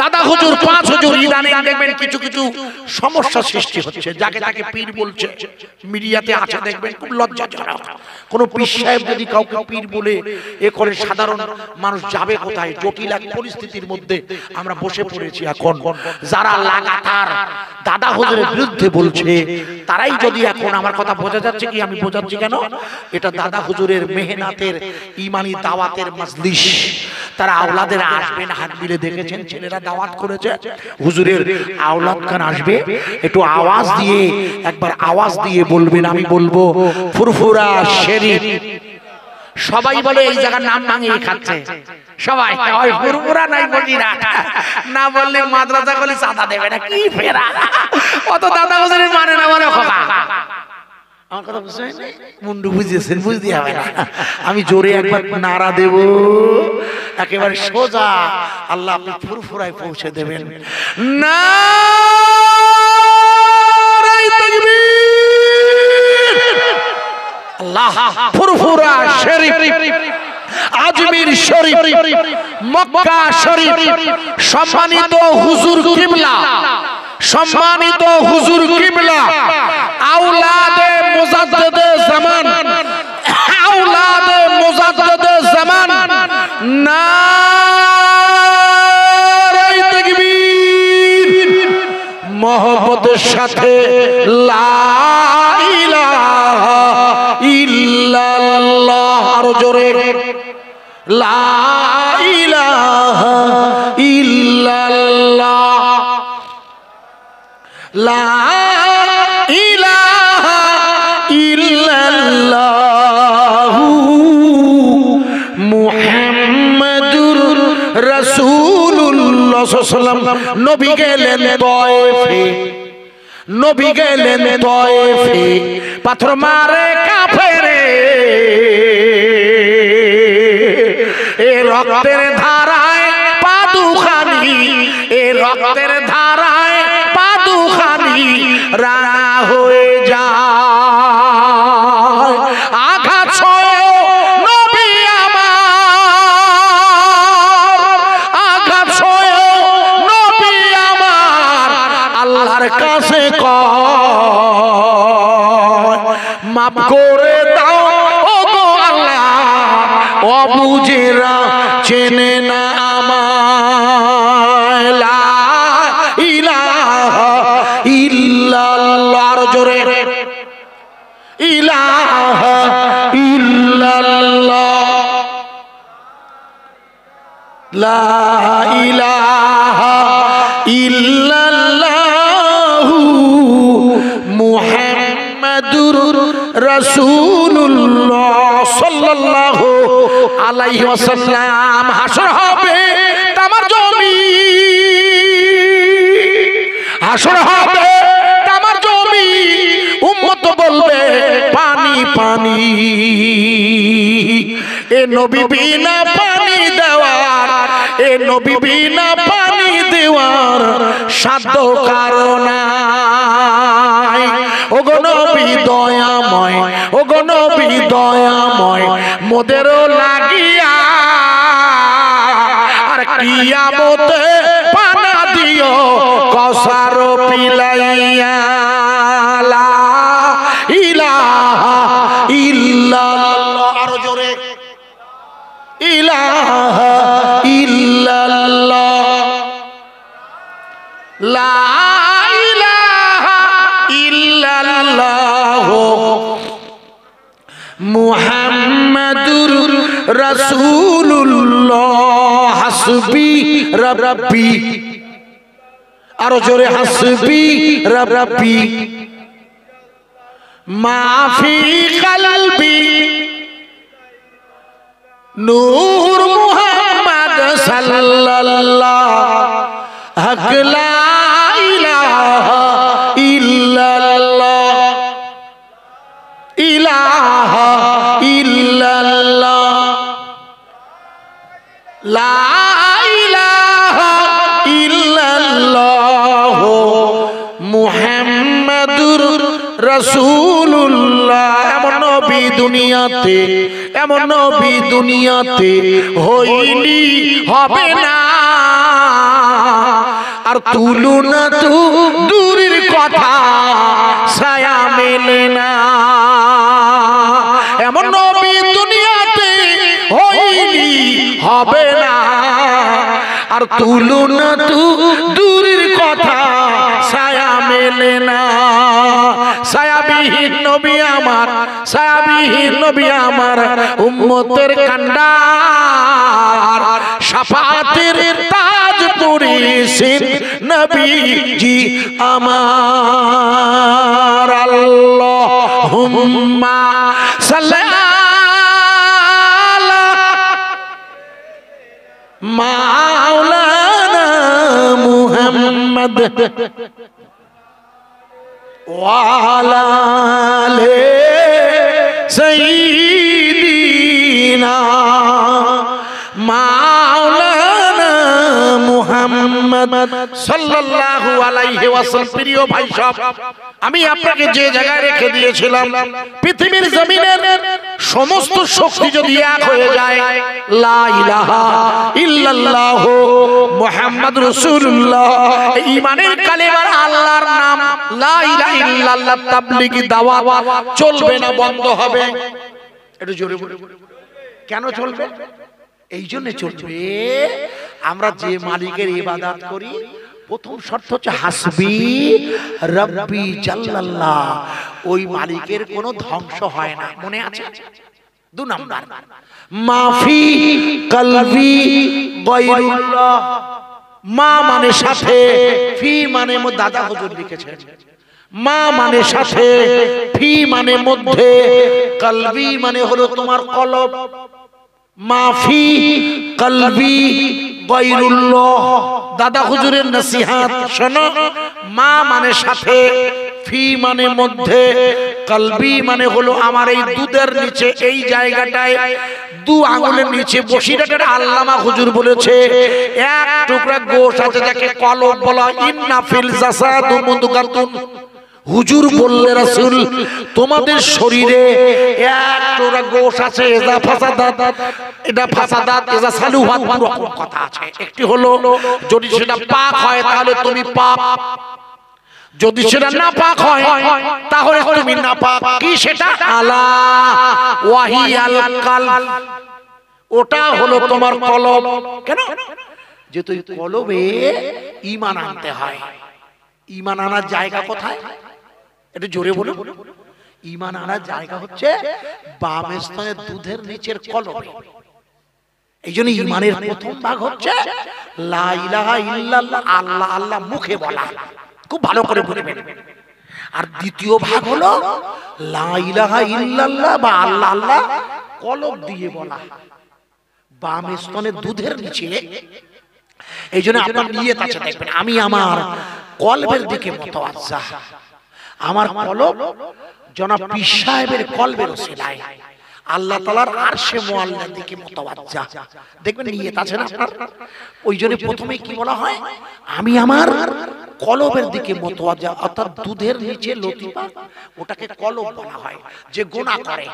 দাদা হুজুর, পাঁচ হুজুর, ইদানিং দেখবেন কিছু কিছু সমস্যা সৃষ্টি হচ্ছে, যাকে তাকে পীর বলছে, মিডিয়াতে আছে দেখবেন, খুব লজ্জাজনক। কোন পীর সাহেব যদি কাউকে পীর বলে এ করে, সাধারণ মানুষ যাবে কোথায়? জটিল এক পরিস্থিতির মধ্যে আমরা বসে পড়েছি এখন। যারা লাগাতার দাদা হুজুরের বিরুদ্ধে বলছে, তারাই যদি এখন, আমার কথা বোঝা যাচ্ছে কি? আমি বোঝাচ্ছি কেন? এটা দাদা হুজুরের মেহনতের ইমানি দাওয়াতের মজলিস। তারা আওলাদের আসবেন, হাত মিলে দেখেছেন, ছেলেরা দাওয়াত করেছে, হুজুরের আওলাদ খান আসবে, একটু আওয়াজ দিয়ে, একবার আওয়াজ দিয়ে বলবেন। আমি বলবো ফুরফুরা শরীফ। সবাই বলে এই জায়গার নাম ভাঙিয়ে খাচ্ছে সবাই। ওই ফুরফুরা নাই বলি না, না বললে মাদ্রাসা বলে চাঁদা দেবে না। কি ফেরা, অত দাদা হুজুরের মানে না বলে খোকা। আমার কথা বুঝছেন? মুন্ডু বুঝিয়েছেন, বুঝতে হবে না। আমি জোরে একবার নারা দেব, একেবারে সোজা আল্লাহ আপনি ফুরফুরায় পৌঁছে দেবেন। নারায়ে তাকবীর। আল্লাহ ফুরফুরা শরীফ, আজমির শরীফ, মক্কা শরীফ, সম্মানিত হুজুর কিবলা, সম্মানিত হুজুর কিবলা, আওলাদে মুজাদ্দিদে জামান, আওলাদে মুজাদ্দিদে জামান, নারায়ে তাকবীর। মহব্বতের সাথে লা ইলাহা ইল্লাল্লাহ, আরো জোরে লা ইলাহা ইল্লাল্লাহ, লা ইলাহা ইল্লাল্লাহ মুহাম্মাদুর রাসূলুল্লাহ সাল্লাল্লাহু আলাইহি ওয়াসাল্লাম। নবী গেলেন তয়েফে, নবী গেলেন তয়েফে, পাথর মারে কাফেরে, এ রক্তের ধারায় পাদুখানি, এ রক্তের ধারায় পাদুখানি রানা হয়ে যায়। আঘাত সয়েও নবী আমার, আঘাত সয়েও নবী আমার আল্লাহর কাছে কয় মাফ করে দাও ও গো আল্লাহ, অবুঝেরা চেনে না আমায়। লা ইলাহা ইল্লাল্লাহ, আরো জোরে ইলাহা ইল্লাল্লাহ, লা ইলাহা ইল্লাল্লাহ মুহাম্মাদুর রাসূলুল্লাহ সাল্লাল্লাহু আলাইহি ওয়াসাল্লাম। হাসর হবে তামার জমিন, হাসর হবে তামার জমিন, উম্মত বলবে পানি পানি, এ নবী বিনা পানি দেওয়ার, এ নবী বিনা পানি দেওয়ার সাধ্য কারণ নাই। ওগো নবী দয়াময়, ওগো নবী দয়াময়, মোদেরও লাগিয়া আর কিয়ামতে পানা দিও কসার পিলাইয়া। লা ইলাহা ইল্লাল্লাহ, আরো জোরে ইলাহা ইল্লাল্লাহ, লা ইলাহা ইল্লাল্লাহ মুহাম্মাদুর রাসূলুল্লাহ। হাসবি রাব্বি, আরো জোরে হাসবি রাব্বি, মাফি কলবি নূর মুহাম্মদ সাল্লাল্লাহু লা ইলাহা ইল্লাল্লাহ, ইলাহা ইল্লাল্লাহ, লা ইলাহা ইল্লাল্লাহ মুহাম্মাদুর রাসূলুল্লাহ। এমন নবী দুনিয়াতে, এমন নবী দুনিয়াতে হইলি হবে না। আর তুলনা তো দূরের কথা ছায়া মেলে না। এমন নবী দুনিয়াতে হয়নি, হবে না। আর তুলনা তো দূরের কথা ছায়া মেলে না। ছায়াবিহীন নবী আমার, ছায়াবিহীন নবী আমার, উম্মতের কান্ডার, শাফাতের তাজ পরিছেন নবীজি আমার। আল্লাহুম্মা সাল্লি আলা মাওলানা মুহাম্মদ ওয়ালা আলি সাইয়্যিদিনা মাওলানা মুহাম্মদ সাল্লাল্লাহু আলাইহি ওয়াসাল্লাম। প্রিয় ভাই সব, আমি আপনাকে যে জায়গায় রেখে দিয়েছিলাম, পৃথিবীর জমিনের সমস্ত শক্তি যদি এক হয়ে যায়, লা ইলাহা ইল্লাল্লাহ মুহাম্মাদুর রাসূলুল্লাহ, ঈমানের কালেমার আল্লাহর নাম লা ইলাহা ইল্লাল্লাহ তাবলীগি দাওয়াত চলবে না, বন্ধ হবে। একটু জোরে বলুন, কেন চলবে? এই জন্য চলবে, আমরা যে মালিকের ইবাদত করি, প্রথম শর্ত হচ্ছে হাসবি রব্বি জাল্লাল্লাহ, ওই মালিকের কোনো ধ্বংস হয় না, মনে আছে? 2 নাম্বার, মাফি কলবি গায়রুল্লাহ, মা মানে সাথে, ফি মানে দাদা হুজুর লিখেছেন, মা মানে সাথে, ফি মানে মধ্যে, কলবি মানে হলো তোমার কলব। মাফি কলবি গায়রুল্লাহ, দাদা হুজুরের নসিহত শোনো। মা মানে সাথে, ফি মানে মধ্যে, কলবি মানে হলো আমার এই দুধের নিচে, এই জায়গাটায় 2 আঙ্গুলের নিচে বসিরাটের আল্লামা হুজুর বলেছে, এক টুকরা গোশ আছে যাকে কলব বলা। ইন্না ফিল জাসাদু মুদগাতুন, হুজুর বললে রাসূল তোমাদের শরীরে এক টুকরা গোশ আছে, এজা ফাসাদাত, এটা ফাসাদাত, এজা সালুহাত, পুরো কথা আছে। একটি হলো যদি সেটা পাক হয় তাহলে তুমি পাক, যদি সেটা না পাক হয় তাহলে তুমি না পাক। কি সেটা? আলা ওয়াহিয়াল কালব, ওটা হলো তোমার কলব। কেন? যে তুই কলবে ঈমান আনতে হয়। ঈমান আনার জায়গা কোথায়? একটু জোরে বলুন। ঈমান আনার জায়গা হচ্ছে বাম স্তনের দুধের নিচের কলবে। এই জন্য ঈমানের প্রথম ভাগ হচ্ছে লা ইলাহা ইল্লাল্লাহ, আল্লাহ আল্লাহ মুখে বলা, খুব ভালো করে বুঝবেন। আর দ্বিতীয় ভাগ হলো লা ইলাহা ইল্লাল্লাহ বা আল্লাহ আল্লাহ কলব দিয়ে বলা, বাম স্তনের দুধের নিচে। এই জন্য আপনার নিয়ত আছে, দেখবেন আমি আমার কলবের দিকে মুতাওয়াজ্জাহ, আমার কলব জনাব পীর সাহেবের কলবের ওসিলায় আল্লাহ তাআলার আরশে মুআল্লার দিকে মুতাওয়াজ্জাহ, দেখবেন নিয়ত আছে না আপনার। ওই জন্য প্রথমে কি বলা হয়? আমি আমার কলবের দিকে মুতাওয়াজ্জাহ, অর্থাৎ দুধের নিচে লতিফা, ওটাকে কলব বলা হয়। যে গুনাহ করে,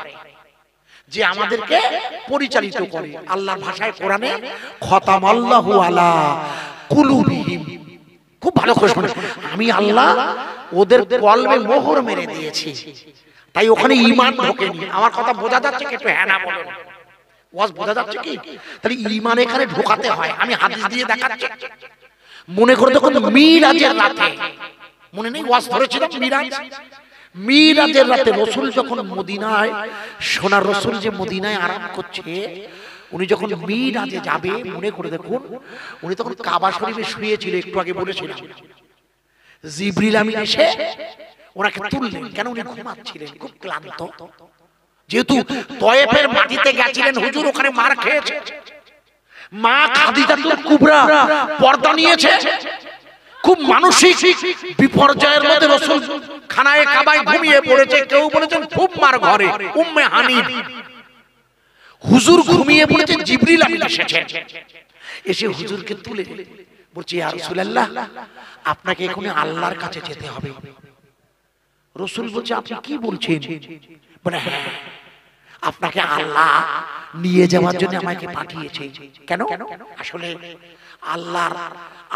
যে আমাদেরকে পরিচালিত করে, আল্লাহর ভাষায় কোরআনে খতামাল্লাহু আলা কুলুবিহিম, খুব ভালো করে শুনুন, আমি আল্লাহ ওদের কলবে মোহর মেরে দিয়েছি, তাই ওখানে ঈমান ঢোকেনি। আমার কথা বোঝা যাচ্ছে কি? একটু হ্যাঁ না বলুন, ওয়াজ বোঝা যাচ্ছে কি? তাহলে ঈমান এখানে ঢোকাতে হয়। আমি হাদিস দিয়ে দেখাচ্ছি। মনে করে দেখুন, মিরাজের রাতে, মনে নেই ওয়াজ ধরেছিলাম মিরাজ, মিরাজের রাতে রাসূল যখন মদিনায়, সোনার রাসূল যে মদিনায় আরাম করছে, উনি যখন মিরাজে যাবে, মনে করে দেখুন, উনি তখন কাবা শরীফে শুয়েছিল, একটু আগে বলেছিলাম। জিবরিল আমিন এসে ওনাকে তুললেন। কেন? উনি ঘুমাচ্ছিলেন, খুব ক্লান্ত। যেহেতু তয়েফের মাটিতে গেছিলেন হুজুর, ওখানে মার খেয়েছে, মা খাদিজাতুল কুবরা পর্দা নিয়েছে, খুব মানসিক বিপর্যয়ের মধ্যে রাসূল খানায়ে কাবায় ঘুমিয়ে পড়েছে। কেউ বলেছেন খুব মার ঘরে, উম্মে হানি, হুজুর ঘুমিয়ে পড়েছে। জিবরিল আমিন এসেছেন, এসে হুজুরকে তুলে বলছে, ইয়া রাসূলুল্লাহ, আপনাকে এখন আল্লাহর কাছে যেতে হবে। রাসূল বলছে, আপনি কি বলছেন? বলে, হ্যাঁ, আপনাকে আল্লাহ নিয়ে যাওয়ার জন্য আমাকে পাঠিয়েছে। কেন? আসলে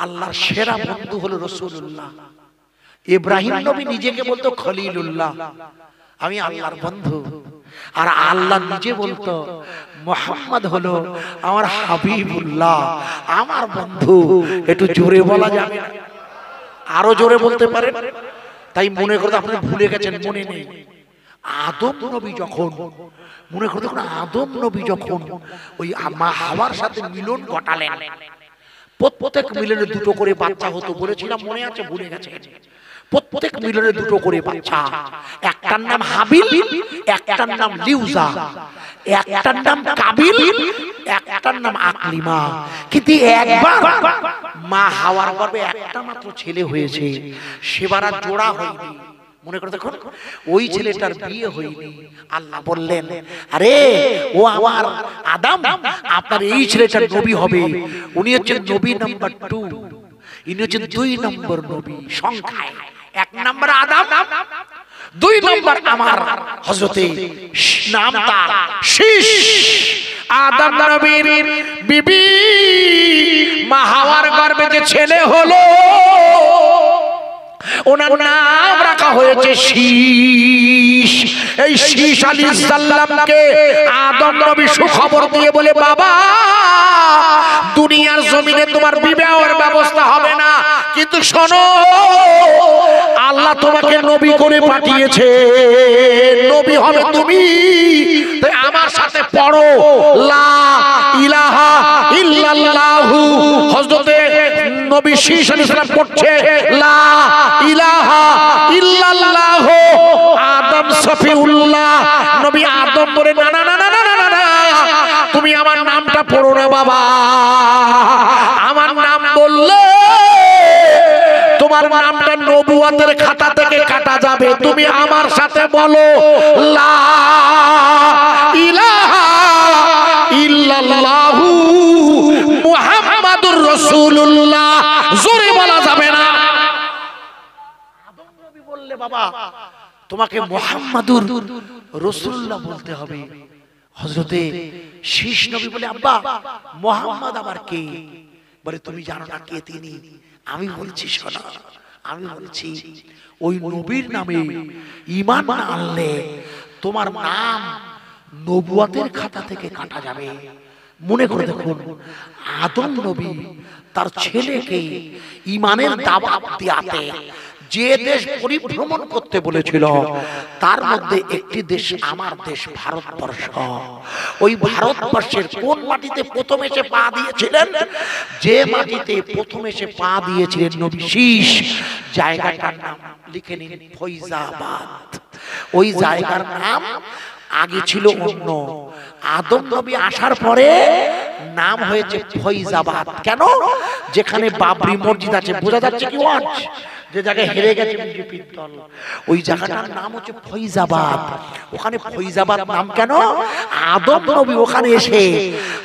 আল্লাহর সেরা বন্ধু হলো রাসূলুল্লাহ। ইব্রাহিম নবী নিজেকে বলতো খলিলুল্লাহ, আমি আল্লাহর বন্ধু। আর আল্লাহ নিজে বলতো মুহাম্মদ হলো আমার হাবিবুল্লাহ, আমার বন্ধু। একটু জোরে বলা যাবে না? আরো জোরে বলতে পারেন? তাই মনে করতে আপনি ভুলে গেছেন, মনে নেই। আদম নবী যখন মনে করতে আদম নবী যখন ওই মা হাওয়ার সাথে মিলন ঘটালেন, প্রত্যেক মিলনে দুটো করে বাচ্চা হতো বলেছিলাম, মনে আছে? ভুলে গেছেন? প্রত্যেক মিলনে দুটো করে বাচ্চা, একটার নাম হাবিল, একটার নাম লিউজা, একটার নাম কাবিল, একটার নাম আকলিমা। কিন্তু একবার মা হাওয়ার গর্ভে একটা মাত্র ছেলে হয়েছে, সেবার আর জোড়া হয়নি। মনে করে দেখুন, ওই ছেলেটার বিয়ে হয়নি। আল্লাহ বললেন, আরে ও আমার আদম, আপনার এই ছেলেটার নবী হবে। উনি হচ্ছেন নবী নাম্বার 2, ইনি হচ্ছেন 2 নম্বর নবী সংখ্যায়। 1 নম্বর আদম, 2 নম্বর আমার হযরতে নামটা শীষ। আদম নবীর বিবি মা হাওয়ার গর্ভে যে ছেলে হলো, ওনার নাম রাখা হয়েছে শীষ। এই শীষ আলাইহিস সালামকে আদম নবী সুখবর দিয়ে বলে, বাবা, দুনিয়ার জমিনে তোমার বিবাহের ব্যবস্থা হবে না, কিন্তু শোনো, আল্লাহ তোমাকে নবী করে পাঠিয়েছে, নবী হবে তুমি। তাই আমার সাথে পড়ো লা ইলাহা ইল্লাল্লাহু। হযরতে নবী শীষ আলাইহিস সালাম পড়ছে লা ইলাহা ইল্লাল্লাহ। আদম সফিউল্লাহ নবী আদম বলে, না না না না না না, তুমি আমার নামটা পড়ো না বাবা, আমার নাম বললে তোমার নামটা নবুয়তের খাতা থেকে কাটা যাবে। তুমি আমার সাথে বলো লা ইলাহা ইল্লাল্লাহু মুহাম্মাদুর রাসূলুল্লাহ। জোরে বলা যাবে না? আদম নবী বললে, বাবা, তোমাকে মুহাম্মাদুর রাসূলুল্লাহ বলতে হবে। হযরতে শীষ নবী বলে, আব্বা, মুহাম্মদ আবার কে? বলে, তুমি জানো না কে তিনি? আমি বলছি, শোনো, আমি বলছি, ওই নবীর নামে ঈমান না আনলে তোমার নাম নবুয়তের খাতা থেকে কাটা যাবে। মনে করে দেখুন, আদম নবী তার ছেলেকে ঈমানের দাওয়াত দিয়াতে যে দেশ পরিভ্রমণ করতে বলেছিল, তার মধ্যে একটি দেশ আমার দেশ ভারতবর্ষ। ওই ভারতবর্ষের কোন মাটিতে প্রথম এসে পা দিয়েছিলেন? যে মাটিতে প্রথম এসে পা দিয়েছিলেন নবী শীষ, জায়গাটার নাম লিখে নিন ফৈজাবাদ। ওই জায়গার নাম আগে ছিল অন্য। আদম নবী আসার পরে নাম হয়েছে ফৈজাবাদ। কেন? যেখানে বাবরি মসজিদ আছে, বোঝা যাচ্ছে কি? ওয়াজ যে জায়গায় হেরে গেছে বিজেপির দল, ওই জায়গাটার নাম হচ্ছে ফৈজাবাদ। ওখানে ফৈজাবাদ নাম কেন? আদম নবী ওখানে এসে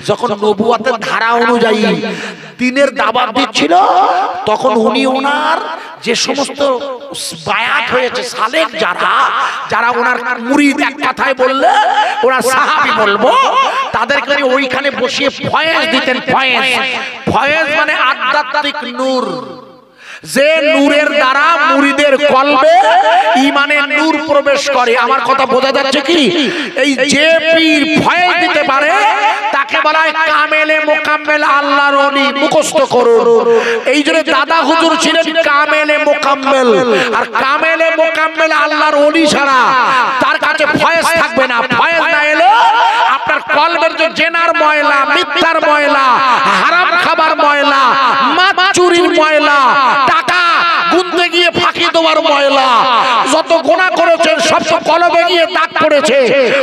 যখন নবুয়তের ধারা অনুযায়ী দিনের দাওয়াত দিচ্ছিল, তখন উনি ওনার যে সমস্ত বায়াত হয়েছে সালেক, যারা ওনার মুরিদ, এক কথায় বললে ওরা সাহাবী বলবো, তাদেরকে ওইখানে বসিয়ে ফয়েজ দিতেন। ফয়েজ মানে আধ্যাত্মিক নূর, যে নূরের দ্বারা মুরিদের কলবে ঈমানের নূর প্রবেশ করে। আমার কথা বোঝা যাচ্ছে কি? এই যে পীর ফয়েজ দিতে পারে তাকে বলা হয় কামেলে মোকাম্মেল আল্লাহর ওলি। মুখস্থ করুন। এই জন্য দাদা হুজুর ছিলেন কামেলে মোকাম্মেল, আর কামেলে মোকাম্মেল আল্লাহর ওলি ছাড়া তার কাছে ফয়েজ থাকবে না। ফয়েজ না এলে আপনার কলবের যে জেনার ময়লা, মিথ্যার ময়লা, হারাম খাবার ময়লা, মাছ চুরির ময়লা, টাকা গুনতে গিয়ে ফাঁকি দেওয়ার ময়লা, যত গুনাহ করেছেন সব তো কলবে গিয়ে দাগ পড়েছে।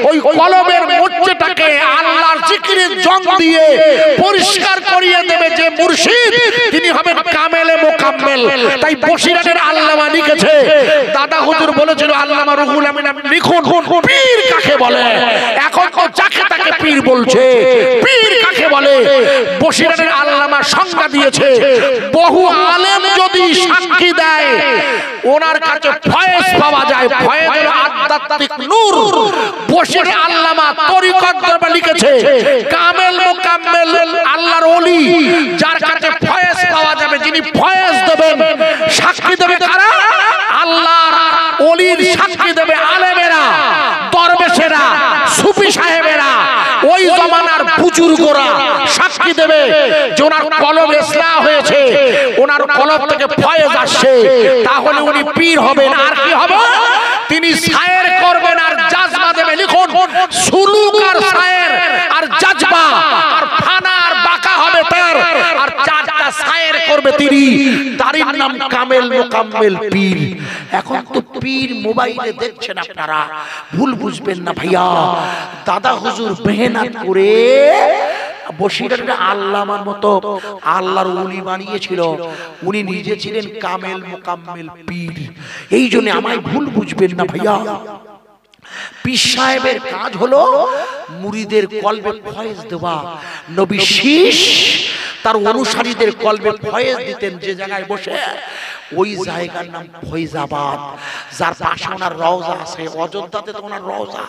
ওই কলবের মধ্যটাকে আল্লাহর জিকিরের জং দিয়ে পরিষ্কার করিয়ে দেবে যে মুর্শিদ, তিনি হবেন কামেলে মোকাম্মেল। তাই বসিরাটের আল্লামা লিখেছে, দাদা হুজুর বলেছিল, আল্লামা রুহুল আমিন, আপনি লিখুন পীর কাকে বলে। এখন তো যাকে তাকে পীর বলছে। পীর কাকে বলে? বসিরাটের আল্লামা সংজ্ঞা দিয়েছে, বহু আলেম যদি সাক্ষী দেয় ওনার কাছে ফয়েজ পাওয়া যায়। ফয়েজ হলো আধ্যাত্মিক নূর। বশির আল্লামা তরিকত দরবার লিখেছে কামেল মুকাম্মেল আল্লাহর ওলি যার কাছে ফয়েজ পাওয়া যাবে, যিনি ফয়েজ দেবেন, সাক্ষী দেবে কারা? আল্লাহর ওলির সাক্ষী দেবে আলেমেরা, দরবেশেরা, সুফি সাহেবেরা, ওই জমানার বুজুর্গরা সাক্ষী দেবে যে ওনার কলম ইসলাহ হয়েছে, ওনার কলম থেকে ফয়েজ আসছে, তাহলে উনি পীর হবেন। আর কি হবে? তিনি শায়ের করবেন আর জাজবা দেবে। লিখুন, সুলুক আর শায়ের আর জাজবা আর ফানা আর বাঁকা হবে তার, আর চারটা শায়ের করবে তিনি। তারির নাম কামেল মুকাম্মেল পীর। এখন তো পীর মোবাইলে দেখছেন আপনারা, ভুল বুঝবেন না ভাইয়া। দাদা হুজুর মেহনত করে বশিরের আল্লামার মতো আল্লাহর ওলি বানিয়েছিল, উনি নিজে ছিলেন কামেল মুকাম্মেল পীর। এই জন্য আমায় ভুল বুঝবেন না ভাইয়া। পীর সাহেবের কাজ হলো মুরিদের কলবে ফয়েজ দেওয়া। নবী শীষ তার অনুসারীদের কলবে ফয়েজ দিতেন যে জায়গায় বসে, ওই জায়গার নাম ফৈজাবাদ। যার পাশে ওনার রওজা আছে, অযোধ্যাতে তো ওনার রওজা।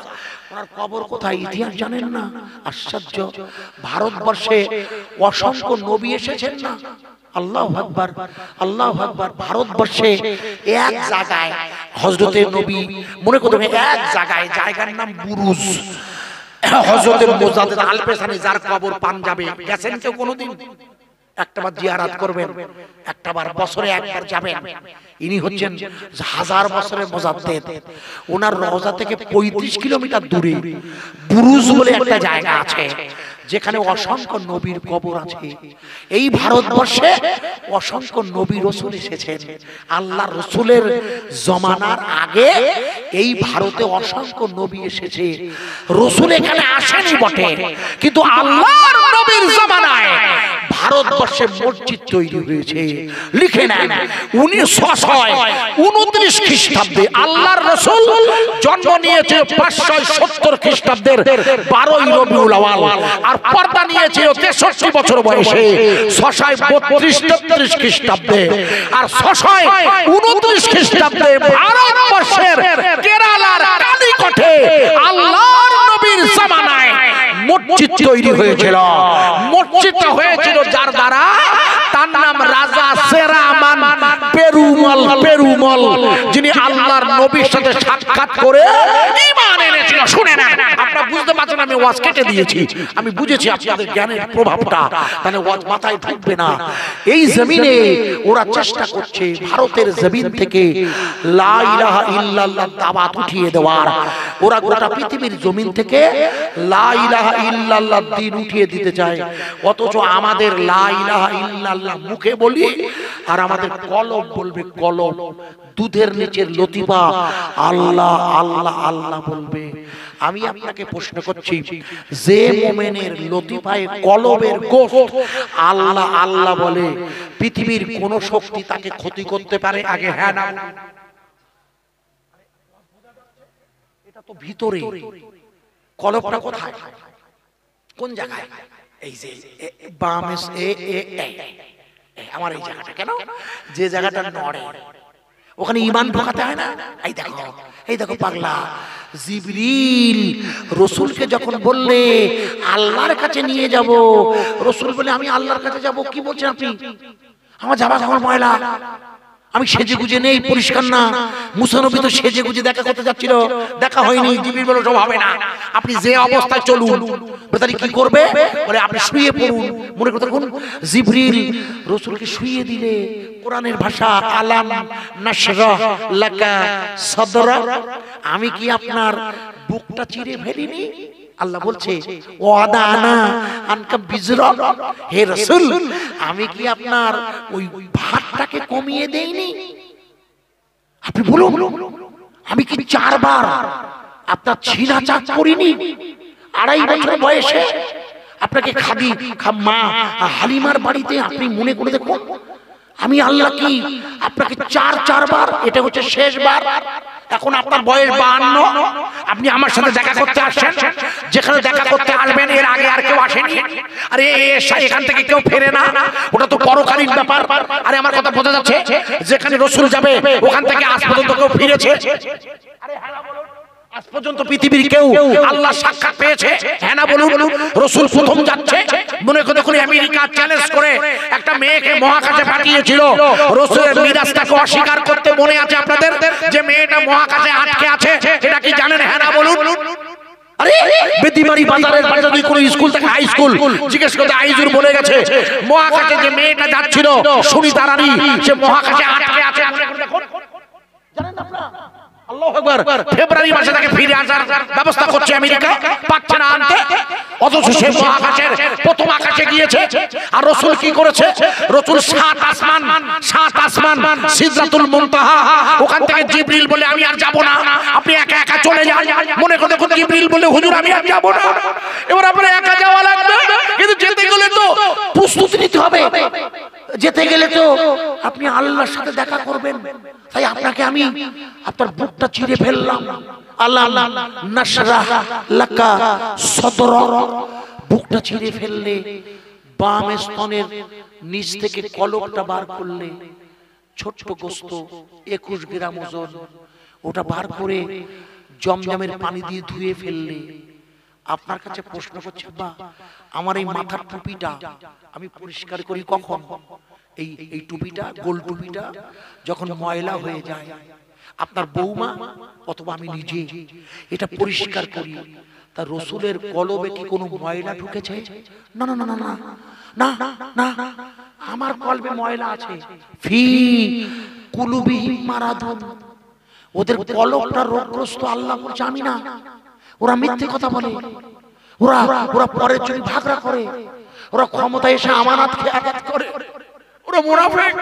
ওনার কবর কোথায় ইতিহাস জানেন না? আশ্চর্য। ভারতবর্ষে অসংখ্য নবী এসেছেন না? আল্লাহু আকবার, আল্লাহু আকবার। ভারতবর্ষে এক জায়গায় হযরতের নবী, মনে করতে এক জায়গায়, জায়গার নাম বুরুজ, হযরতের মুজাদ্দিদ আল-পেশানি, যার কবর পাঞ্জাবে। গেছেন কেউ কোনোদিন? একটাবার জিয়ারত করবেন, একটাবার বছরে একবার যাবেন। ইনি হচ্ছেন 1000 বছরের মুজাদ্দিদ। ওনার রওজা থেকে 35 কিলোমিটার দূরে বুরুজ বলে একটা জায়গা আছে, যেখানে অসংখ্য নবীর কবর আছে। এই ভারতবর্ষে অসংখ্য নবী রাসূল এসেছেন। আল্লাহ রাসূলের জমানার আগে এই ভারতে অসংখ্য নবী এসেছে। রাসূল এখানে আসেনি বটে, কিন্তু আল্লাহর নবীর জমানায় ভারতবর্ষে মসজিদ তৈরি হয়েছে। লিখে নেন, 1929 খ্রিস্টাব্দে আল্লাহর রাসূল জন্ম নিয়েছে 570 খ্রিস্টাব্দের 12ই রবিউল আউয়াল, আর পর্দা নিয়েছে 63 বছর বয়সে 632 খ্রিস্টাব্দে, আর 629 খ্রিস্টাব্দে ভারতবর্ষের কেরালার কালিকটে আল্লাহর নবীর জামানায় মসজিদ তৈরি হয়েছিল। মসজিদটা হয়েছিল যার দ্বারা, তার নাম রাজা সেরামান পেরুমল, যিনি আল্লাহর নবীর সাথে সাক্ষাৎ করে ঈমান এনেছিল। শুনে না, আপনারা বুঝতে পারছেন আমি ওয়াজ কেটে দিয়েছি, আমি বুঝেছি আপনাদের জ্ঞানের প্রভাবটা, তাহলে ওয়াজ মাথায় ঢুকবে না। এই জমিনে ওরা চেষ্টা করছে ভারতের জমিন থেকে লা ইলাহা ইল্লাল্লাহ দাওয়াত উঠিয়ে দেওয়ার। ওরা গোটা পৃথিবীর জমিন থেকে লা ইলাহা ইল্লাল্লাহ দ্বীন উঠিয়ে দিতে চায়, অথচ আমাদের লা ইলাহা ইল্লাল্লাহ মুখে বলি আর আমাদের কলব বলবে কলব, দুধের নিচের লতিফা আল্লাহ আল্লাহ আল্লাহ বলবে। আমি আপনাকে প্রশ্ন করছি, যে মুমিনের লতিফায় কলবের গোশত আল্লাহ আল্লাহ বলে, পৃথিবীর কোন শক্তি তাকে ক্ষতি করতে পারে? আগে হ্যাঁ না? এটা তো ভিতরে, কলবটা কোথায়, কোন জায়গায়? এই যে বামে আমার এই জায়গাটা, কেন যে জায়গাটা নড়ে ওখানে ঈমান ঢোকাতে হয় না? এই দেখো, এই দেখো পাগলা, জিবরিল রাসূলকে যখন বললে আল্লাহর কাছে নিয়ে যাব, রাসূল বলে আমি আল্লাহর কাছে যাব। কি বলছেন আপনি? আমার জামা কাপড় ময়লা, আমি সেজে গুজে নেই, পরিষ্কার না। মুসা নবী তো সেজে গুজে দেখা করতে যাচ্ছিল, দেখা হয়নি। জিবরিল বলে সব হবে না, আপনি যে অবস্থায় চলুন। বেচারি কি করবে? বলে আপনি শুয়ে পড়ুন। মনে করতে কোন জিবরিল রাসূলকে শুয়ে দিলে, কোরআনের ভাষা আলাম নাশরাহ লাকা সাদরা, আমি কি আপনার বুকটা চিরে ফেলিনি? আল্লাহ বলছে ওয়াদানা আনকা বিজরা, হে রাসূল আমি কি আপনার ওই ভাতটাকে কমিয়ে দেইনি? আপনি বলুন, আমি কি 4 বার আপনার ছিনা চাক করিনি? 2.5 বছর বয়সে আপনাকে মা হালিমার বাড়িতে আপনি মনে করে দেখুন, আমি আল্লাহ কি আপনাকে 4 বার, এটা হচ্ছে শেষবার। এখন আপনার বয়স 52, আপনি আমার সাথে দেখা করতে আসছেন। যেখানে দেখা করতে আসবেন এর আগে আর কেউ আসেনি, আরে এখান থেকে কেউ ফেরে না। ওটা তো পরকালীন ব্যাপার। আরে আমার কথা বোঝা যাচ্ছে? যেখানে রাসূল যাবে ওখান থেকে আজ পর্যন্ত কেউ ফিরেছে? আরে হ্যাঁ না বলুন, আজ পর্যন্ত পৃথিবীর কেউ আল্লাহ সাক্ষাৎ পেয়েছে? হ্যাঁ না বলুন। রাসূল প্রথম যাচ্ছে, মনে করে দেখুন আমেরিকা চ্যালেঞ্জ করে একটা মেয়েকে মহাকাশে পাঠিয়েছিল। রাসূলের মিরাজটাকে অস্বীকার করতে মনে আছে আপনাদের? যে মেয়েটা মহাকাশে আটকে আছে, এটা কি জানেন? হ্যাঁ না বলুন। আরে বেদিমারি বাজারের পাশে যদি কোনো স্কুল থেকে হাই স্কুল জিজ্ঞেস করতে, আইজুর বলে গেছে মহাকাশে যে মেয়েটা যাচ্ছিল সুনিতা রানী, সে মহাকাশে আটকে আছে। জানেন আপনারা? আল্লাহু আকবার। ফেব্রুয়ারি মাসে তাকে ফিরে আসার ব্যবস্থা করছে আমেরিকা, পাচ্ছে না আনতে। অথচ সে মহাকাশের প্রথম আকাশে গিয়েছে। আর রাসূল কি করেছে? রাসূল সাত আসমান সিদরাতুল মুনতাহা, ওখান থেকে জিবরিল বলে আমি আর যাব না, আপনি একা একা চলে যান। মনে করে দেখুন জিবরিল বলে হুজুর আমি আর যাব না। এবার আপনার একা যাওয়া লাগবে, কিন্তু যেতে গেলে তো প্রস্তুতি নিতে হবে। যেতে গেলে তো আপনি আল্লাহর সাথে দেখা করবেন। তাই আপনাকে আমি আপনার বুকটা চিরে ফেললাম। আল্লাহ নাশরাহ লাকা সদরক, বুকটা চিরে ফেললে, বাম স্তনের নিচ থেকে কলকটা বার করলে, ছোট্ট গোস্ত 21 গ্রাম ওজন, ওটা বার করে জমজমের পানি দিয়ে ধুয়ে ফেললে। আপনার কাছে প্রশ্ন করছে, বা আমার এই মাথার টুপিটা আমি পরিষ্কার করি কখন? এই টুপিটা, গোল টুপিটা যখন ময়লা হয়ে যায়, আপনার বৌমা অথবা আমি নিজে এটা পরিষ্কার করি। তা রাসূলের কলবে কি কোনো ময়লা ঢুকেছে? না না না না না না না, আমার কলবে ময়লা আছে। ফি কুলুবিহিম মারাদুন, ওদের কলবটা রোগগ্রস্ত। আল্লাহ বলছে আমি না। ওরা মিথ্যে কথা বলে, ওরা পরের জন্য ভাগরা করে, ওরা ক্ষমতা এসে আমানত খেয়ানত করে, ওরা মুনাফিক,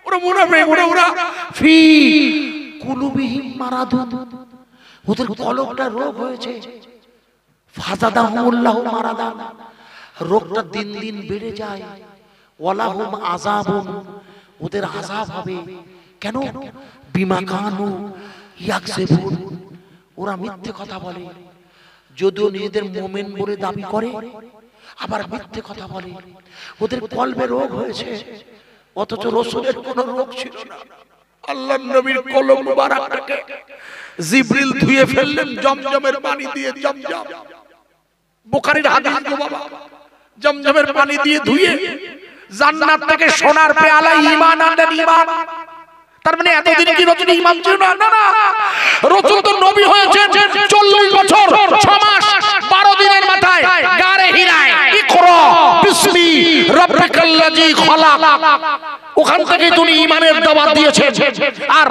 ওরা ফি কুলুবিহিম মারাদুন, ওদের কলবটা রোগ হয়েছে। ফাজাদাহুমুল্লাহু মারাদান, রোগটা দিন দিন বেড়ে যায়। ওয়ালাহুম আযাবুন, ওদের আযাব হবে। কেন? বিমা কানু ইয়াকসিবুন, ওরা মিথ্যে কথা বলে। যদিও নিজেদের মুমিন বলে দাবি করে, আবার মিথ্যে কথা বলে। ওদের কলবে রোগ হয়েছে, অথচ রাসূলের কোনো রোগ ছিল না। আল্লাহর নবীর কলব মুবারকটাকে জিবরিল ধুয়ে ফেললেন জমজমের পানি দিয়ে। জমজম বুখারীর হাদিস গো বাবা, জমজমের পানি দিয়ে ধুয়ে জান্নাত থেকে সোনার পেয়ালা ঈমান আনলেন। ঈমান তার মানে এতদিন কি রাসূল ঈমান ছিল না? না না, রাসূল তো নবী হয়েছে 40 বছর 6 মাস 12 দিনের মাথায় গারে হিরায় ইকরা বিসমি রাব্বিকাল্লাযী খালাক, ওখান থেকে তিনি ঈমানের দাওয়াত দিয়েছেন। আর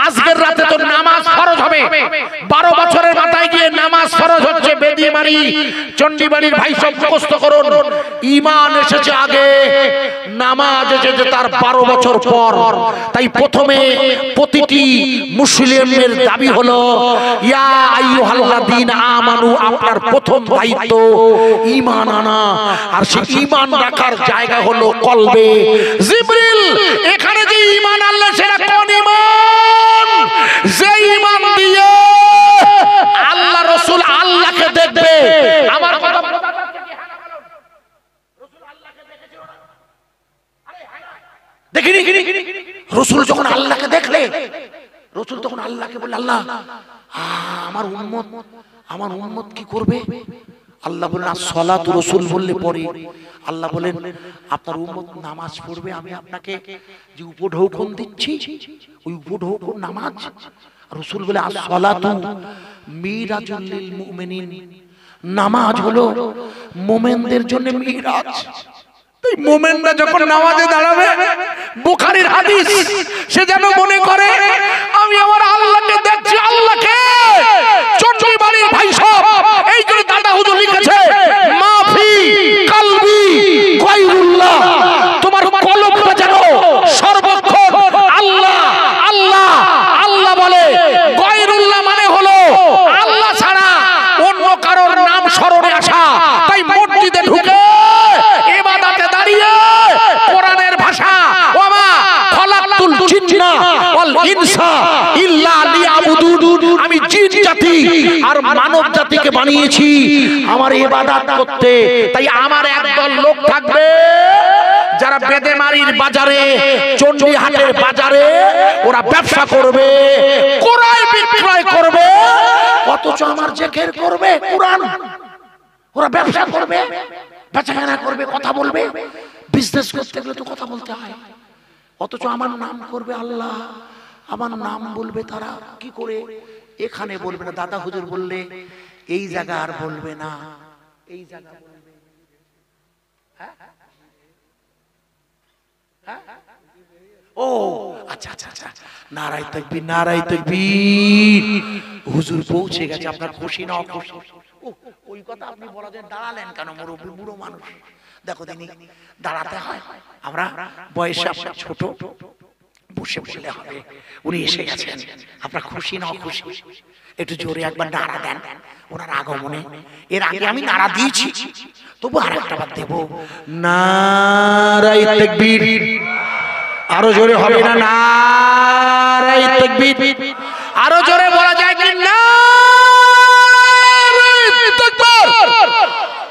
আজকের রাতে তো নামাজ ফরজ হবে। 12 বছরের মাথায় গিয়ে নামাজ ফরজ হচ্ছে। বেদিমারি চণ্ডীবাড়ির ভাই সব মুখস্থ করুন, ঈমান এসেছে আগে, নামাজ এসেছে তার 12 বছর পর। তাই প্রথমে প্রতিটি মুসলিমের দাবি হলো ইয়া আইয়ুহাল্লাযীনা আমানু, আপনার প্রথম দায়িত্ব ঈমান আনা। আর সেই ঈমান রাখার জায়গা হলো কলবে। জিবরিল এখানে যে ঈমান আনলেন সেটা কোন ঈমান? যে ঈমান দিয়ে আল্লাহ রাসূল আল্লাহকে দেখবে। আমার কথা বোঝা যাচ্ছে কি? হ্যাঁ না বলুন। রাসূল আল্লাহকে দেখেছিল না? আরে হ্যাঁ, দেখিনি। রাসূল যখন আল্লাহকে দেখলে, রাসূল তখন আল্লাহকে বললেন, আল্লাহ আমার উম্মত কি করবে? আল্লাহ বলেন আসসালাতু, রাসূল বললে পরে আল্লাহ বলেন আপনার উম্মত নামাজ পড়বে। আমি আপনাকে যে উপঢৌকন দিচ্ছি ওই উপঢৌকন নামাজ। রাসূল বলে আসসালাতু মিরাজুল লিল মুমিনিন, নামাজ হলো মুমিনদের জন্য মিরাজ। তাই মুমিনরা যখন নামাজে দাঁড়াবে, বুখারীর হাদিস, সে যেন মনে করে আমি আমার আল্লাহকে দেখছি। আল্লাহকে চণ্ডীবাড়ির ভাই সব এই জন্য দাদা হুজুর লিখেছে মাফি কলবি গায়রুল্লাহ, তোমার কলবটা যেন সর্বক্ষণ আল্লাহ আল্লাহ আল্লাহ বলে। গায়রুল্লাহ মানে হলো আল্লাহ ছাড়া অন্য কারোর নাম স্মরণে আসা। তাই মসজিদে ঢুকে ইবাদতে দাঁড়িয়ে কোরআনের ভাষা ওয়া খালাকতুল জিন্না ওয়াল ইনসা ইল্লা লিয়াবুদুন, আমি জিন জাতি আর মানব জাতিকে বানিয়েছি আমার ইবাদত করতে। তাই আমার একদল লোক থাকবে যারা বেদেমারির বাজারে, চণ্ডীহাটের বাজারে ওরা ব্যবসা করবে, ক্রয় বিক্রয় করবে, অথচ আমার জিকির করবে কুরআন। ওরা ব্যবসা করবে, বেচাকেনা করবে, কথা বলবে, বিজনেস করতে গেলে তো কথা বলতে হয়, অথচ আমার নাম করবে আল্লাহ, আমার নাম বলবে তারা কি করে? এখানে বলবে না, দাদা হুজুর বললে এই জায়গা আর বলবে না, এই জায়গা বলবে। ও আচ্ছা আচ্ছা আচ্ছা, নারায়ে তাকবীর, নারায়ে তাকবীর। হুজুর পৌঁছে গেছে, আপনার খুশি না অখুশি? ওই কথা আপনি বলা যায়, দাঁড়ালেন কেন? মুরব্বী বুড়ো মানুষ, দেখো দিনই দাঁড়াতে হয়। আমরা বয়সে আপনার ছোট, বসে বললে হবে। উনি এসে গেছেন, আপনার খুশি না অখুশি? একটু জোরে একবার নাড়া দেন ওনার আগমনে। এর আগে আমি নাড়া দিয়েছি, তবু আর একটা বার দেব। নারায়ে তাকবীর। আরো জোরে হবে না? নারায়ে তাকবীর। আরো জোরে বলা যায় কি? নারায়ে তাকবীর।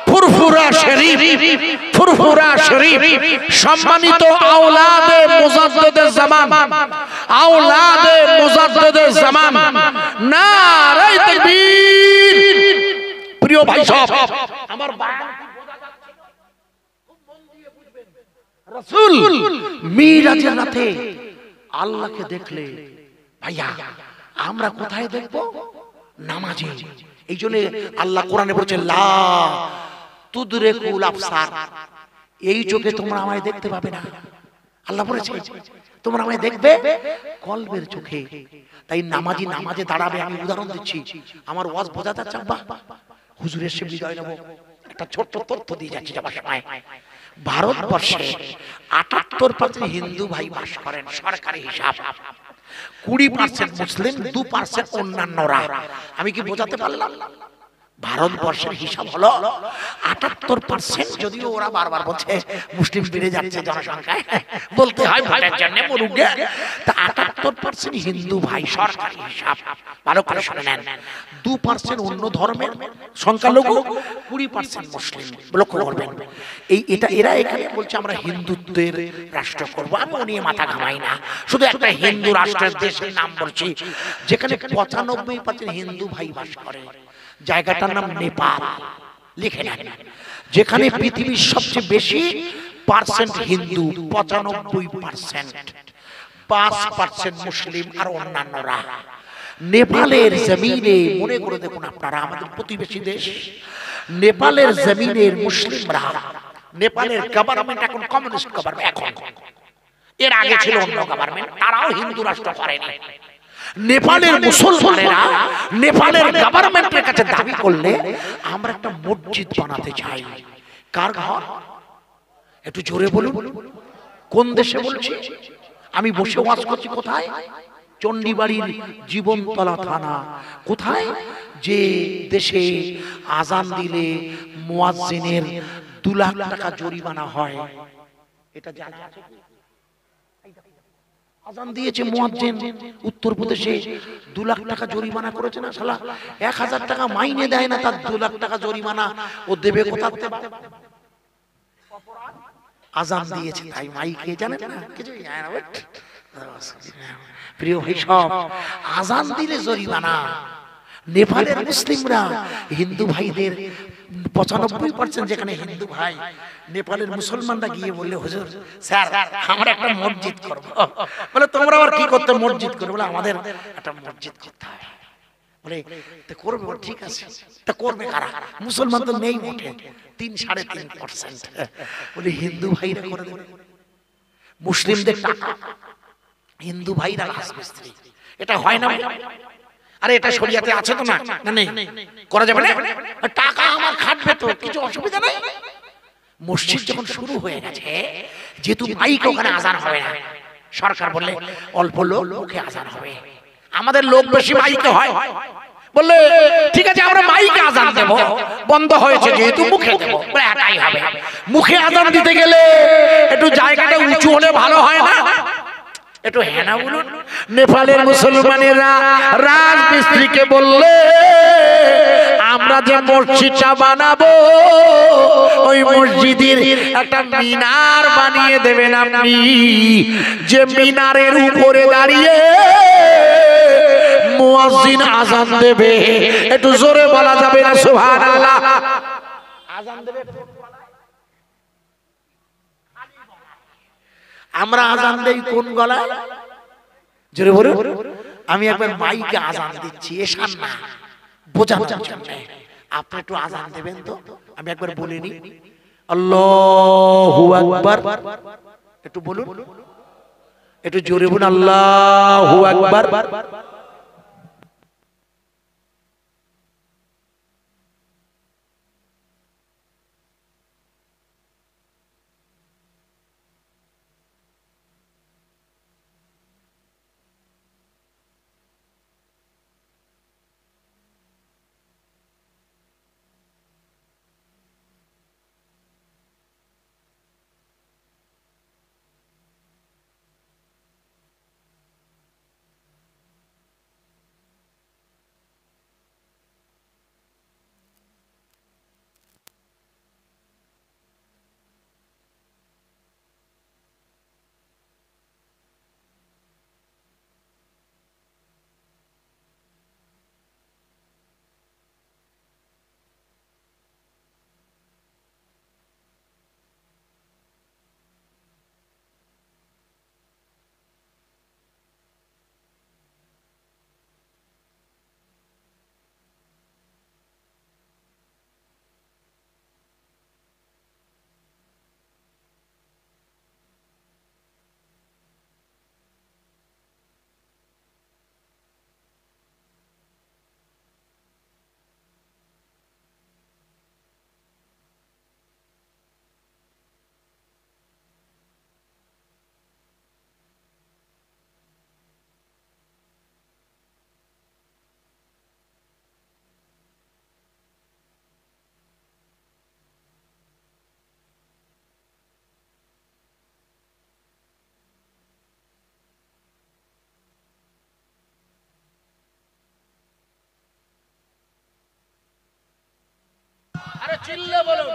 ফুরফুরা শরীফ, ফুরফুরা শরীফ। সম্মানিত আওলাদে মুজাদ্দিদে জামান, আওলাদে মুজাদ্দিদে জামান, নারায়ে তাকবীর। প্রিয় ভাই সব, আমার রাসূল মিরাজের রাতে আল্লাহকে দেখলে ভাইয়া আমরা কোথায় দেখব? নামাজে। এই জন্য আল্লাহ কোরআনে বলেছে লা তুদরিকুল আবসার, এই চোখে তোমরা আমায় দেখতে পাবে না। আল্লাহ বলেছে তোমরা আমায় দেখবে কলবের চোখে। তাই নামাজি নামাজে দাঁড়াবে। আমি উদাহরণ দিচ্ছি, আমার ওয়াজ বোঝা যাচ্ছে? হুজুরের সে বিজয় নেব, একটা ছোট্ট তথ্য দিয়ে যাচ্ছি যাবার সময়। ভারতবর্ষে ৭৮% হিন্দু ভাই বাস করেন, সরকারি হিসাব। 20% মুসলিম, 2% অন্যান্যরা। আমি কি বোঝাতে পারলাম? ভারতবর্ষের হিসাব হলো ৭৮%, যদিও ওরা বারবার বলছে মুসলিম বেড়ে যাচ্ছে জনসংখ্যায়, বলতে হয় ভোটের জন্য মরুগে। তা ৭৮% হিন্দু ভাই, সরকারি হিসাব। ভালো করে শুনে নেন। 2% অন্য ধর্মের সংখ্যালঘু, 20% মুসলিম। লক্ষ্য করবেন। এরা এখানে বলছে আমরা হিন্দুত্বের রাষ্ট্র করবো। আমি নিয়ে মাথা ঘামাই না, শুধু একটা হিন্দু রাষ্ট্রের দেশের নাম বলছি, যেখানে 95% হিন্দু ভাই বাস করে। জায়গাটার নাম নেপাল। লিখে নেন। যেখানে পৃথিবীর সবচেয়ে বেশি পার্সেন্ট হিন্দু, 95%, 5% মুসলিম আর অন্যান্যরা। নেপালের জমিনে মনে করে দেখুন আপনারা, আমাদের প্রতিবেশী দেশ নেপালের জমিনের মুসলিমরা, নেপালের গভর্নমেন্ট এখন কমিউনিস্ট গভর্নমেন্ট, এখন এর আগে ছিল অন্য গভর্নমেন্ট, তারাও হিন্দু রাষ্ট্র করেনি। নেপালের মুসলমানেরা নেপালের গভর্নমেন্টের কাছে দাবি করলে আমরা একটা মসজিদ বানাতে চাই। কার ঘর? একটু জোরে বলুন। কোন দেশে বলছি? আমি বসে ওয়াজ করছি কোথায়? চণ্ডীবাড়ির জীবনতলা থানা। কোথায়? যে দেশে আজান দিলে মুয়াজ্জিনের 2 লাখ টাকা জরিমানা হয়। এটা জানা আছে? আজান দিয়েছে মুয়াজ্জিন, উত্তরপ্রদেশে 2 লাখ টাকা জরিমানা করেছে না শালা। 1000 টাকা মাইনে দেয় না, তার 2 লাখ টাকা জরিমানা ও দেবে কোথাতে? আজান দিয়েছে তাই মাইকে, জানেন না কিছু জানে না। প্রিয় ভাই সব, আজান দিলে জরিমানা। নেপালের মুসলিমরা হিন্দু ভাইদের 95% যেখানে হিন্দু ভাই, নেপালের মুসলমানরা গিয়ে বললে হুজুর স্যার আমরা একটা মসজিদ করব। বলে তোমরা আবার কি করতে মসজিদ করবে? বলে আমাদের একটা মসজিদ করতে হবে। বলে তা করবে? ঠিক আছে, তা করবে কারা? মুসলমান তো নেই মোটে, 3-3.5%। বলে হিন্দু ভাইরা করে দেবে। মুসলিমদের টাকা, হিন্দু ভাইরা রাজমিস্ত্রি। এটা হয় না? আরে এটা শরিয়াতে আছে তো? না নেই, করা যাবে না? টাকা আমার খাটবে তো, কিছু অসুবিধা নেই। মসজিদ যখন শুরু হয়ে গেছে, যেহেতু মাইক ওখানে আজান হবে না, সরকার বললে অল্প লোক মুখে আজান হবে। আমাদের লোক বেশি, মাইকে হয়। বললে ঠিক আছে আমরা মাইকে আজান দেব, বন্ধ হয়েছে যেহেতু মুখে দেব। বলে একাই হবে। মুখে আজান দিতে গেলে একটু জায়গাটা উঁচু হলে ভালো হয় না? একটু হ্যাঁ না বলুন। নেপালের মুসলমানেরা রাজমিস্ত্রিকে বললে আমরা যে মসজিদটা বানাবো ওই মসজিদের একটা মিনার বানিয়ে দেবেন আপনি, যে মিনারের উপরে দাঁড়িয়ে মুয়াজ্জিন আযান দেবে। একটু জোরে বলা যাবে না সুবহানাল্লাহ? আযান দেবে কোন গলায়? আমরা আযান দেই কোন গলায়? জোরে বলো। আমি একবার মাইকে আযান দিচ্ছি, এশান না, বোঝানোর জন্য। আপনি একটু আযান দেবেন তো, আমি একবার বলে নি। আল্লাহু আকবার, একটু বলুন, একটু জোরে বলুন আল্লাহু আকবার। আরে চিল্লে বলুন।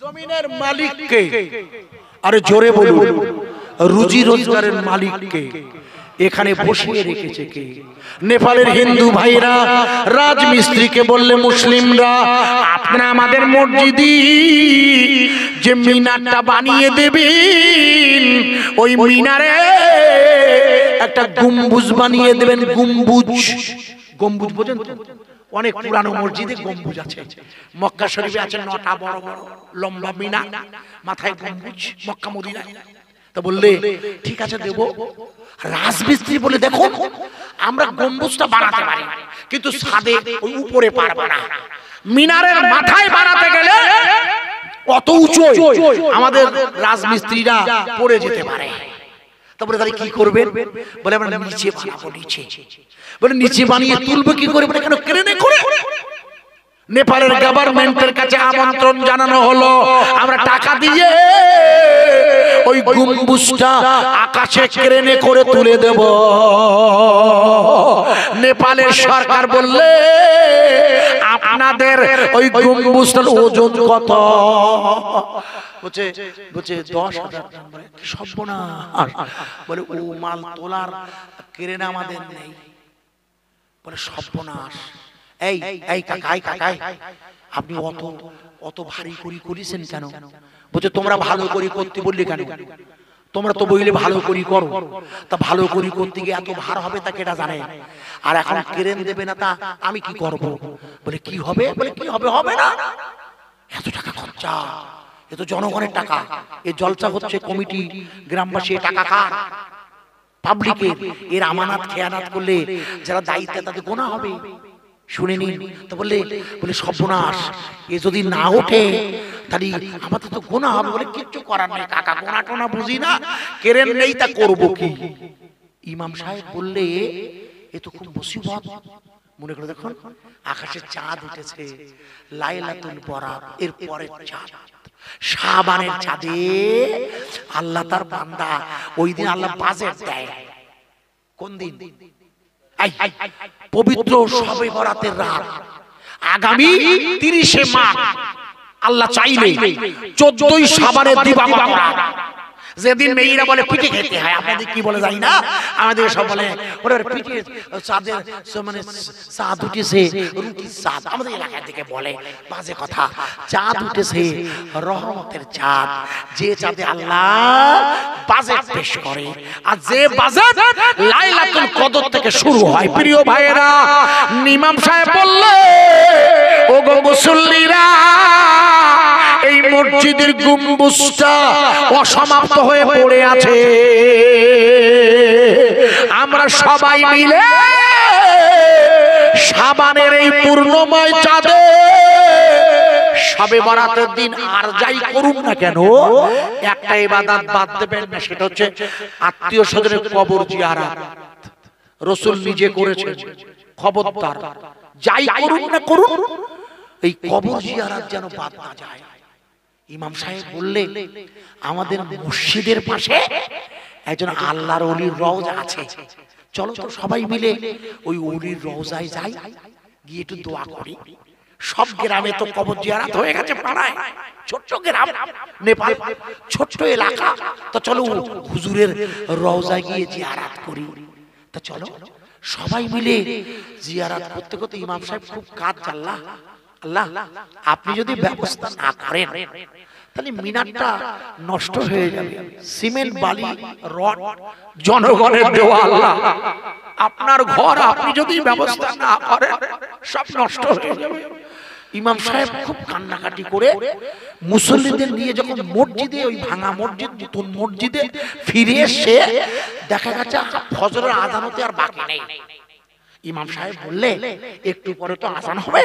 জমিনের মালিক কে? আরে জোরে বলুন। রুজি রোজগারের মালিক কে? এখানে বসিয়ে রেখেছে কে? নেপালের হিন্দু ভাইরা রাজমিস্ত্রিকে বললে মুসলিমরা, আপনারা আমাদের মসজিদে যে মিনারটা বানিয়ে দেবেন ওই মিনারে একটা গম্বুজ বানিয়ে দেবেন। গম্বুজ, গম্বুজ বোঝেন তো? অনেক পুরানো মসজিদে গম্বুজ আছে। মক্কা শরীফে আছে 9টা বড় বড় লম্বা মিনার, মাথায় গম্বুজ, মক্কা মদিনায়। তা বললে ঠিক আছে দেব। রাজমিস্ত্রি বলে দেখো আমরা গম্বুজটা বানাতে পারি কিন্তু ছাদে ওই উপরে পারবো না, মিনারের মাথায় বানাতে গেলে অত উঁচু আমাদের রাজমিস্ত্রিরা পড়ে যেতে পারে। তারপরে তারা কি করবেন? বলে আমরা নিচে বানাবো। নিচে বলে নিচে বানিয়ে তুলবো কি করে? বলে কেন ক্রেনে করে। নেপালের গভর্নমেন্টের কাছে আমন্ত্রণ জানানো হলো, আমরা টাকা দিয়ে ওই গম্বুজটা আকাশে ক্রেনে করে তুলে দেব। নেপালের সরকার বললে আপনাদের ওই গম্বুজটার ওজন কত? বলছে 10,000। সর্বনাশ। বলে ও মাল তোলার ক্রেন আমাদের নেই। বলে সর্বনাশ। এই এই কাকাই কাকাই আপনি অত অত ভারী করি করেছেন কেন? বলছে তোমরা ভালো করি করতে বললে কেন? তোমরা তো বইলে ভালো করি করো, তা ভালো করি করতে গিয়ে এত ভার হবে তা কেটা জানে? আর এখন ক্রেন দেবে না, তা আমি কি করব? বলে কি হবে? বলে কি হবে? হবে না। এত টাকা খরচা, এ তো জনগণের টাকা। এই জলসা হচ্ছে কমিটি, গ্রামবাসী, টাকা কার? পাবলিকের। এর আমানত খেয়ানত করলে যারা দায়িত্ব তাদের গোনা হবে। শুনে নিন। তো বলে সর্বনাশ, এ যদি না ওঠে তাহলে আমাদের তো গোনা হবে। বলে কিচ্ছু করার নেই কাকা, গোনা টোনা বুঝি না, কেরেন নেই, তা করবো কি? ইমাম সাহেব বললে এ তো খুব মুসিবত। মনে করে দেখুন আকাশে চাঁদ উঠেছে, লাইলাতুল বরাত, এর পরের চাঁদ। শাবানের চাঁদে আল্লাহ তার বান্দা, ওই দিন আল্লাহ বাজেট দেয়। কোন দিন? পবিত্র শবে বরাতের রাত, আগামী 30 মাঘ। আল্লাহ চাইলে 14ই শাবানের দিবাগত রাত, যেদিন মেয়েরা বলে পিঠে খেতে হয়, আপনাদের কি বলে জানি না, আমাদের সব বলে ওরে পিঠে চাঁদের মানে চাঁদ উঠেছে, রুটির চাঁদ আমাদের এলাকার দিকে বলে, বাজে কথা। চাঁদ উঠেছে রহমতের চাঁদ, যে চাঁদে আল্লাহ বাজেট পেশ করে, আর যে বাজেট লাইলাতুল কদর থেকে শুরু হয়। প্রিয় ভাইয়েরা, ইমাম সাহেব বললে ও গো মুসল্লিরা, এই মসজিদের গম্বুজটা অসমাপ্ত হয়ে পড়ে আছে, আমরা সবাই মিলে শাবানের এই পূর্ণময় চাঁদে শবে বরাতের দিন আর যাই করুন না কেন, একটা ইবাদত বাদ দেবেন না, সেটা হচ্ছে আত্মীয় স্বজনের কবর জিয়ারত। রাসূল নিজে করেছেন, খবরদার যাই করুন না করুন, এই কবর জিয়ারত যেন বাদ না যায়। ইমাম সাহেব বললে আমাদের মসজিদের পাশে একজন আল্লাহর ওলির রওজা আছে, চলো তো সবাই মিলে ওই ওলির রওজায় যাই, গিয়ে একটু দোয়া করি। সব গ্রামে তো কবর জিয়ারত হয়ে গেছে, পাড়ায় ছোট্ট গ্রাম, নেপাল ছোট্ট এলাকা, তো চলো হুজুরের রওজায় গিয়ে জিয়ারত করি। তা চলো সবাই মিলে জিয়ারত করতে করতে ইমাম সাহেব খুব কাজ, আল্লাহ আল্লাহ আপনি যদি ব্যবস্থা না করেন তাহলে মিনারটা নষ্ট হয়ে যাবে, সিমেন্ট বালি রড জনগণের দেওয়া, আল্লাহ আপনার ঘর আপনি যদি ব্যবস্থা না করেন সব নষ্ট হয়ে যাবে। ইমাম সাহেব খুব কান্নাকাটি করে মুসল্লিদের নিয়ে যখন মসজিদে, ওই ভাঙা মসজিদ নতুন মসজিদে ফিরে এসে দেখা গেছে ফজরের আযান হতে আর বাকি নেই। ইমাম সাহেব বললে একটু পরে তো আযান হবে,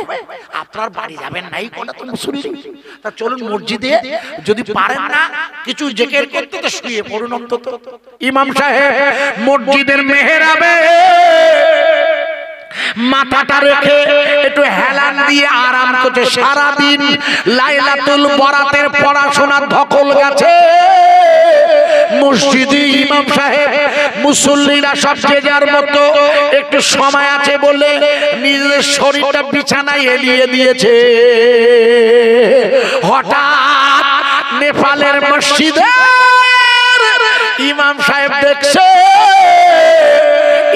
আপনার বাড়ি যাবেন নাই, কোনটা তো মুসল্লি, তা চলুন মসজিদে, যদি পারেন না কিছু জিকির করতে তো শুয়ে পড়ুন অন্তত। ইমাম সাহেব মসজিদের মেহরাবে মাথাটা রেখে একটু হেলান দিয়ে আরাম করতে, সারাদিন লাইলাতুল বরাতের পড়াশোনার ধকল গেছে। মসজিদে ইমাম সাহেব মুসল্লিরা সব যে যার মতো একটু সময় আছে বলে নিজের শরীরটা বিছানায় এলিয়ে দিয়েছে। হঠাৎ নেপালের মসজিদে ইমাম সাহেব দেখছে,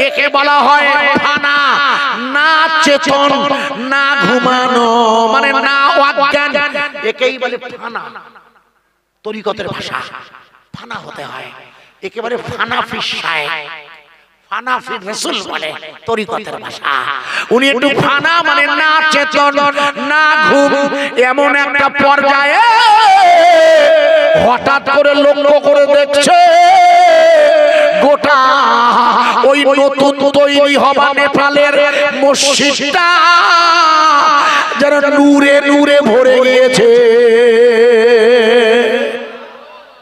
একে বলা হয় ফানা, না চেতন না ঘুমানো, মানে না অজ্ঞান, একেই বলে ফানা। তরিকতের ভাষা ফানা হতে হয়, একেবারে ফানাফি সাহেব, ফানাফি রাসূল বলে তরিকতের ভাষা। উনি একটু ফানা মানে না চেতন না ঘুম, এমন একটা পর্যায়ে হঠাৎ করে লক্ষ্য করে দেখছে গোটা ওই নতুন তৈরি হওয়া নেপালের মসজিদটা যেন নূরে নূরে ভরে গিয়েছে।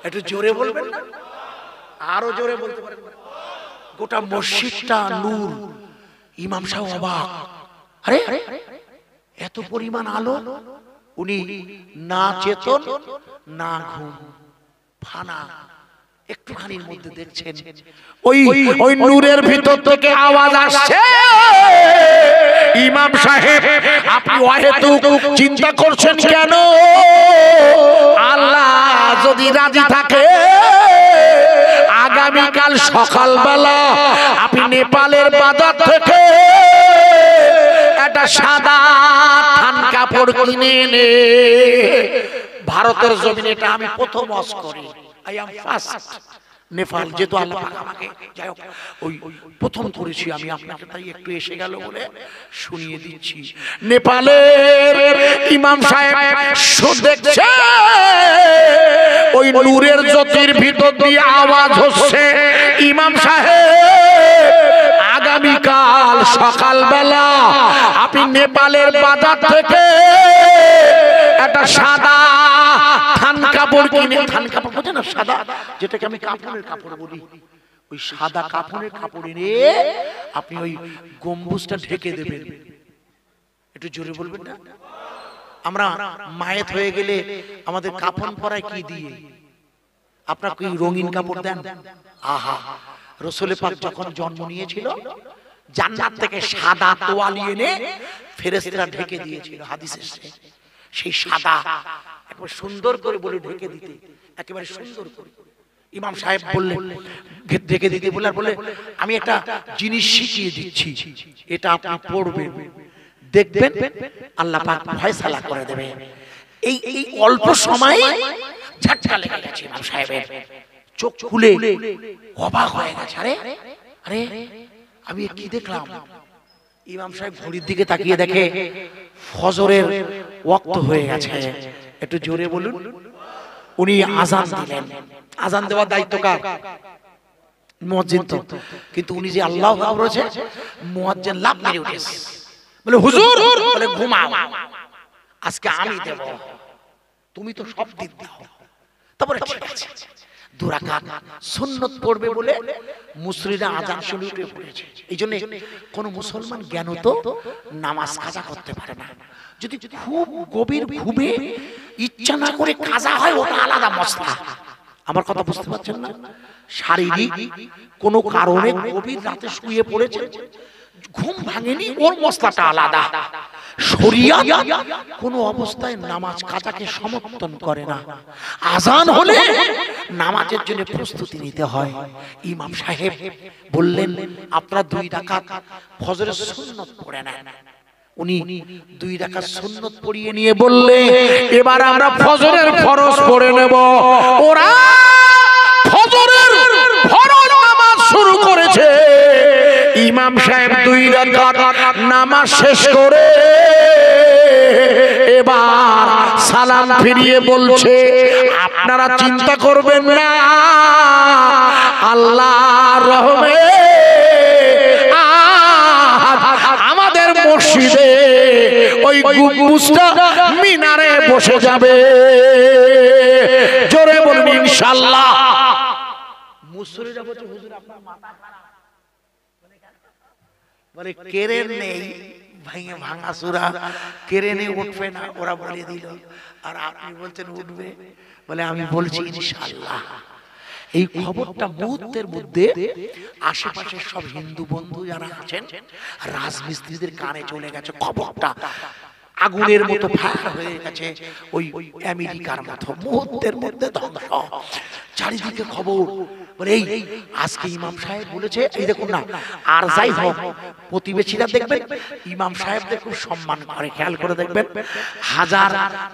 একটু জোরে বলবেন না, আরো জোরে বলতে পারেন। গোটা মসজিদটা নূর। ইমাম সাহেব অবাক, আরে এত পরিমাণ আলো, উনি না চেতন না ঘুম, ফানা, একটুখানির মধ্যে দেখছেন ওই ওই নূরের ভিতর থেকে আওয়াজ আসছে, ইমাম সাহেব আপনি অহেতুক চিন্তা করছেন কেন? আল্লাহ যদি রাজি থাকে আগামীকাল সকালবেলা আপনি নেপালের বাজার থেকে একটা সাদা থান কাপড় কিনে এনে ভারতের জমিনে, এটা আমি প্রথম ওয়াজ করি, আই এম ফার্স্ট নেপাল, যেহেতু আল্লাহ পাক আমাকে যাই হোক ওই প্রথম করেছি আমি, আপনাকে তাই একটু এসে গেল বলে শুনিয়ে দিচ্ছি। নেপালের ইমাম সাহেব দেখছে ওই নূরের জ্যোতির ভিতর দিয়ে আওয়াজ হচ্ছে, ইমাম সাহেব আগামীকাল সকালবেলা আপনি নেপালের বাজার থেকে একটা সাদা থান কাপড় কিনে, থান কাপড় বোঝে না, সাদা যেটাকে আমি কাপড়ের কাপড় বলি, ওই সাদা কাপড়ের কাপড় এনে আপনি ওই গম্বুজটা ঢেকে দেবেন। একটু জোরে বলবেন না, আমরা মায়েত হয়ে গেলে আমাদের কাফন পরায় কি দিয়ে? আপনারা কি রঙিন কাপড় দেন? আহা, রাসূল পাক যখন জন্ম নিয়েছিল জান্নাত থেকে সাদা তোয়ালি এনে ফেরেশতারা ঢেকে দিয়েছিল, হাদিসে এসেছে। সেই সাদা একবার সুন্দর করে বলে ঢেকে দিতে, একেবারে সুন্দর করে। ইমাম সাহেব বললেন ঢেকে দিতে বলে, বলে আমি একটা জিনিস শিখিয়ে দিচ্ছি, এটা আপনি পড়বেন, দেখবেন আল্লাহ পাক ফয়সালা করে দেবে। এই এই অল্প সময়ে ঝটকা লেগে গেছে ইমাম সাহেবের, চোখ খুলে অবাক হয়ে গেছে। আরে আরে আমি কি দেখলাম? ইমাম সাহেব ঘড়ির দিকে তাকিয়ে দেখে ফজরের ওয়াক্ত হয়ে গেছে। একটু জোরে বলুন। উনি আজান দিলেন। আজান দেওয়ার দায়িত্ব কার? মুয়াজ্জিন তো, কিন্তু উনি যে আল্লাহু আকবার বলেছে, মুয়াজ্জিন লাফ মেরে উঠেছে, বলে হুজুর, বলে ঘুমাও, আজকে আমি দেব, তুমি তো সব দিন দাও। তারপরে ঠিক আছে, 2 রাকাত সুন্নাত পড়বে বলে মুসল্লিরা আজান শুনে উঠে পড়েছে। এইজন্য কোন মুসলমান জ্ঞান তো নামাজ কাজা করতে পারে না। যদি খুব গভীর ঘুমে ইচ্ছা না করে কাজা হয়, ওটা আলাদা মশলা। আমার কথা বুঝতে পারছেন না? শারীরিক কোন কারণে গভীর রাতে শুয়ে পড়েছে, ঘুম ভাঙেনি, ওর মশলাটা আলাদা। শরিয়াত কোন অবস্থায় নামাজ কাজাকে সমর্থন করে না। আজান হলে নামাজের জন্য প্রস্তুতি নিতে হয়। ইমাম সাহেব বললেন আপনারা 2 রাকাত ফজরের সুন্নাত পড়ে নেন। উনি 2 রাকাত সুন্নাত পড়িয়ে নিয়ে বললে এবার আমরা ফজরের ফরজ পড়ে নেব। ওরা ফজরের ফরজ নামাজ শুরু করেছে। ইমাম সাহেব 2 রাকাত নামাজ শেষ করে এবার সালাম ফিরিয়ে বলছে আপনারা চিন্তা করবেন না, আল্লাহর রহমে আমাদের মসজিদে ওই গম্বুজটা মিনারে বসে যাবে। জোরে বলুন ইনশাআল্লাহ। মুসল্লিরা বলছে হুজুর আপনার মাথা খারাপ, বলে কেরেন নেই, ভেঙে ভাঙা সুরা, কেরেনে উঠবে না, ওরা বলে দিল। আর আপনি বলছেন উঠবে, বলে আমি বলছি ইনশাআল্লাহ। এই খবরটা মুহূর্তের মধ্যে আশেপাশের সব হিন্দু বন্ধু যারা আছেন, রাজমিস্ত্রিদের কানে চলে গেছে। খবরটা আগুনের মতো ফায়ার হয়ে গেছে, ওই আমেরিকার মতো মুহূর্তের মধ্যে ধ্বংস। চারিদিকে খবর, বলে এই আজকে ইমাম সাহেব বলেছে। এই দেখুন না, আর যাই হোক প্রতিবেশীরা দেখবেন ইমাম সাহেবদের খুব সম্মান করে, খেয়াল করে দেখবেন, হাজার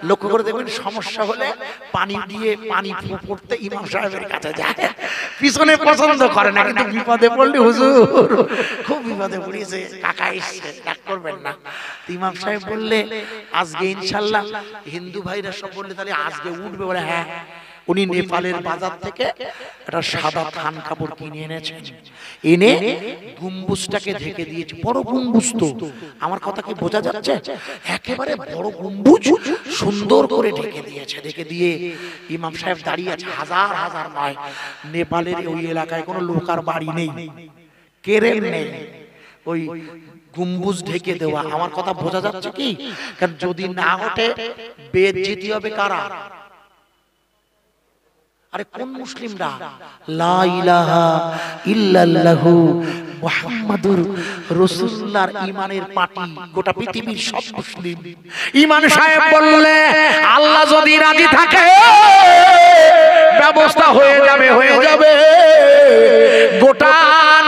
লক্ষ্য করে দেখবেন সমস্যা হলে পানি দিয়ে পানি পড়তে ইমাম সাহেবের কাছে যায়। পিছনে পছন্দ করে না, কিন্তু বিপদে পড়লে হুজুর খুব বিপদে পড়িয়েছে, কাকা এসছে, রাগ করবেন না। ইমাম সাহেব বললে আজকে ইনশাআল্লাহ, হিন্দু ভাইরা সব বললে তাহলে আজকে উঠবে, বলে হ্যাঁ। উনি নেপালের বাজার থেকে একটা সাদা থান কাপড় কিনে এনেছেন, এনে গম্বুজটাকে ঢেকে দিয়েছে। বড় গম্বুজ তো, আমার কথা কি বোঝা যাচ্ছে? একেবারে বড় গম্বুজ সুন্দর করে ঢেকে দিয়েছে। ঢেকে দিয়ে ইমাম সাহেব দাঁড়িয়ে আছে। হাজার হাজার নয়, নেপালের ওই এলাকায় কোনো লোকার বাড়ি নেই, কেরেন নেই, ওই গম্বুজ ঢেকে দেওয়া। আমার কথা বোঝা যাচ্ছে কি? কারণ যদি না ওঠে বেইজ্জতি হবে কারা? আরে কোন মুসলিমরা? লা ইলাহা ইল্লাল্লাহু মুহাম্মাদুর রাসূলুল্লাহর ঈমানের পার্টি গোটা পৃথিবীর সব মুসলিম। ঈমান সাহেব বললে আল্লাহ যদি রাজি থাকে ব্যবস্থা হয়ে যাবে, হয়ে যাবে। গোটা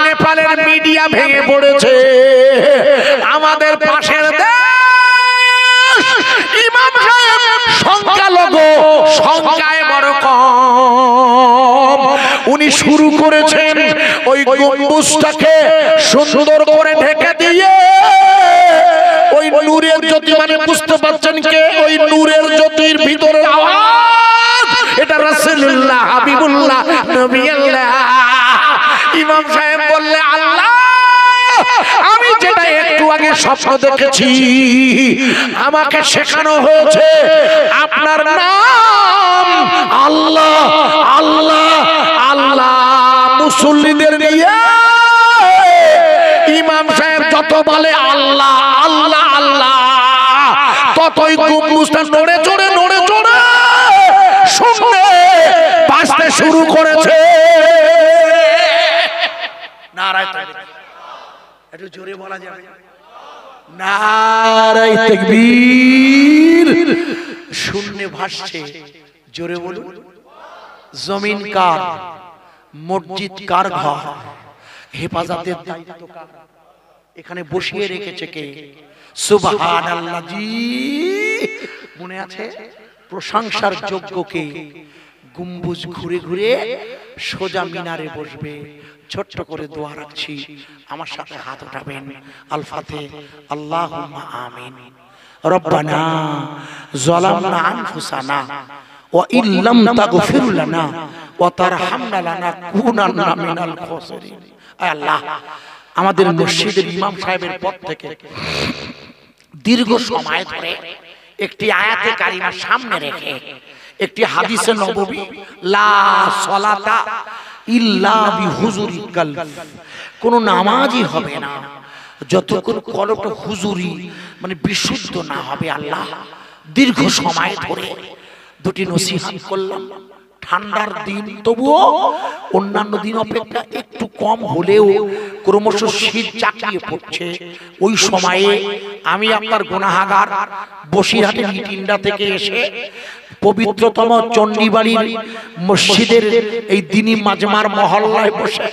নেপালের মিডিয়া ভেঙে পড়েছে, আমাদের পাশের দেশ। ইমাম সাহেব সংখ্যালঘু, সংখ্যায় বড় কম। উনি শুরু করেছেন ওই গম্বুজটাকে সুন্দর করে ঢেকে দিয়ে ওই নূরের জ্যোতি, মানে বুঝতে পারছেন কে? ওই নূরের জ্যোতির ভিতরের আওয়াজ, এটা রাসূলুল্লাহ, হাবিবুল্লাহ, নবী আল্লাহ। ইমাম সাহেব বললে আল্লাহ, আমি যেটা একটু আগে স্বপ্ন দেখেছি, আমাকে শেখানো হয়েছে আপনার নাম আল্লাহ, আল্লাহ, আল্লাহ। মুসল্লিদের নিয়ে ইমাম সাহেব যত বলে আল্লাহ, আল্লাহ, আল্লাহ, ততই গম্বুজটা নড়ে চড়ে শুনে বাজতে শুরু করেছে। নারায়ে তাকবীর, একটু জোরে বলা যাবে? নারায়ে তাকবীর। শূন্যে ভাসছে, জোরে বলুন। জমিন কার? মসজিদ কার ঘর? হেফাজতের দায়িত্ব কার? এখানে বসিয়ে রেখেছে কে? সুবহানাল্লাহ। জি মনে আছে? প্রশংসার যোগ্য কে? গম্বুজ ঘুরে ঘুরে সোজা মিনারে বসবে। ছোট্ট করে দোয়া রাখছি, আমার সাথে হাত উঠাবেন। আল ফাতিহা। আল্লাহুম্মা আমিন। রব্বানা যালামনা আনফুসানা ওয়া ইল্লাম তাগফির লানা ওয়া তারহামনা লানাকুনান্না মিনাল খাসিরিন। আয় আল্লাহ, আমাদের মসজিদের ইমাম সাহেবের পদ থেকে দীর্ঘ সময় ধরে একটি আয়াতে কারিমা সামনে রেখে একটি হাদিসে নববী, লা সালাতা ইল্লা বিহুজুরিল কলব, কোন নামাজই হবে না যতক্ষণ কলবটা হুজুরি মানে বিশুদ্ধ না হবে। আল্লাহ, দীর্ঘ সময় ধরে দুটি নসিহত করলাম। ঠান্ডার দিন, তবুও অন্যান্য দিন অপেক্ষা একটু কম হলেও ক্রমশ শীত চাকিয়ে পড়ছে। ওই সময়ে আমি আপনার গুনাহগার বসিরহাটের ইটিন্ডা থেকে এসে পবিত্রতম চণ্ডীবাড়ির মসজিদের এই দিনী মাজমার মহল্লায় বসে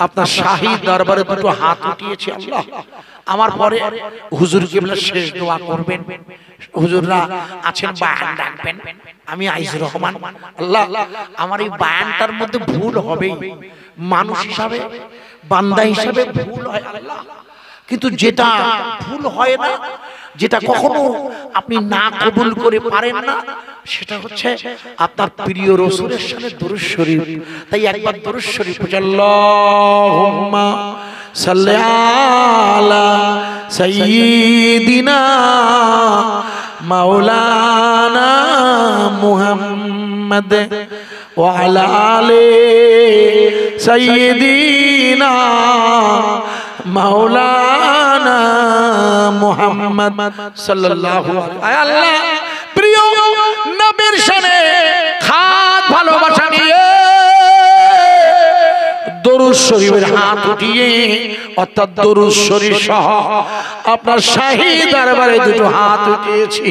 আপনার শাহী দরবারে দুটো হাত উঠিয়েছি। আল্লাহ, আমার পরে হুজুর কিবলা শেষ দোয়া করবেন। হুজুররা আছেন, বায়ান ডাকবেন। আমি আইজুর রহমান। আল্লাহ, আমার এই বায়ানটার মধ্যে ভুল হবেই, মানুষ হিসাবে, বান্দা হিসাবে ভুল হয় আল্লাহ, কিন্তু যেটা ভুল হয় না, যেটা কখনো আপনি না কবুল করে পারেন না, সেটা হচ্ছে আপনার প্রিয় রাসূলের সাথে দরুদ শরীফ। তাই একবার দরুদ শরীফ পড়ি। আল্লাহুম্মা সাল্লি আলা সাইয়্যিদিনা মাওলানা মুহাম্মদ ওয়া আলা আলি সাইয়্যিদিনা মাওলানা মুহাম্মদ সাল্লাল্লাহু আলাইহি। আল্লাহ, প্রিয় নবীর শানে খাত ভালোবাসা নিয়ে দরুদ শরীফের হাত উঠিয়ে, অর্থাৎ দরুদ শরীফ সহ আপনার শাহী দরবারে দুটো হাত উঠিয়েছি।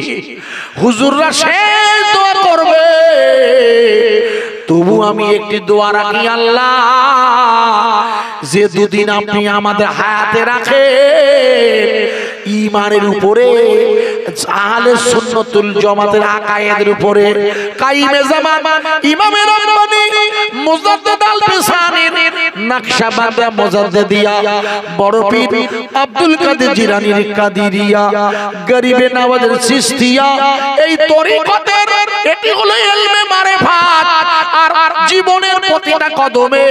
হুজুররা শেষ দোয়া করবে, তবু আমি একটি দোয়া রাখি। আল্লাহ, যে দুদিন আপনি আমাদের হায়াতে রাখেন, ঈমানের উপরে, আহলে সুন্নাতুল জামাতের আকায়েদের উপরে, কাইমে জামান ইমামে রাব্বানী মুজাদ্দিদ আল বিসানির নকশবন্দিয়া মুজাদ্দিদিয়া, বড় পীর আব্দুল কাদের জিলানীর কাদিরিয়া, গরিবে নওয়াজের চিশতিয়া, এই তরিকতের এটি হলো ইলমে মারিফাত। আর জীবনের প্রতিটা কদমে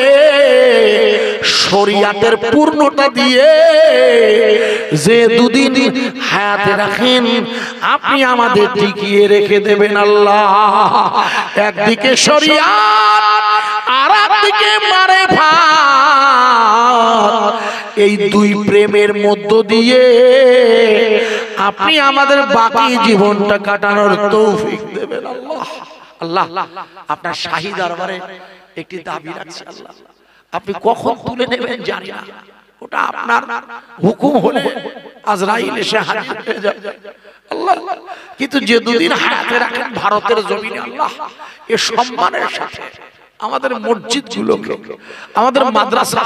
শরিয়াতের পূর্ণতা দিয়ে যে দুদিন হায়াতে রাখেন, আপনি আমাদের টিকিয়ে রেখে দেবেন। আল্লাহ, একদিকে শরিয়াত আর একদিকে মারিফাত, এই দুই প্রেমের মধ্য দিয়ে আপনি আমাদের বাকি জীবনটা কাটানোর তৌফিক দেবেন। আল্লাহ, আল্লাহ, আপনার শাহী দরবারে একটি দাবি রাখছি। আল্লাহ, আপনি কখন তুলে নেবেন জানি না, ওটা আপনার হুকুম হলে আজরাইল এসে হাজির হয়ে যাবে। আল্লাহ, কিন্তু যে দুদিন হায়াতে রাখেন ভারতের জমিনে, আল্লাহ, এ সম্মানের সাথে আমাদের মসজিদগুলোকে, আমাদের মাদ্রাসা,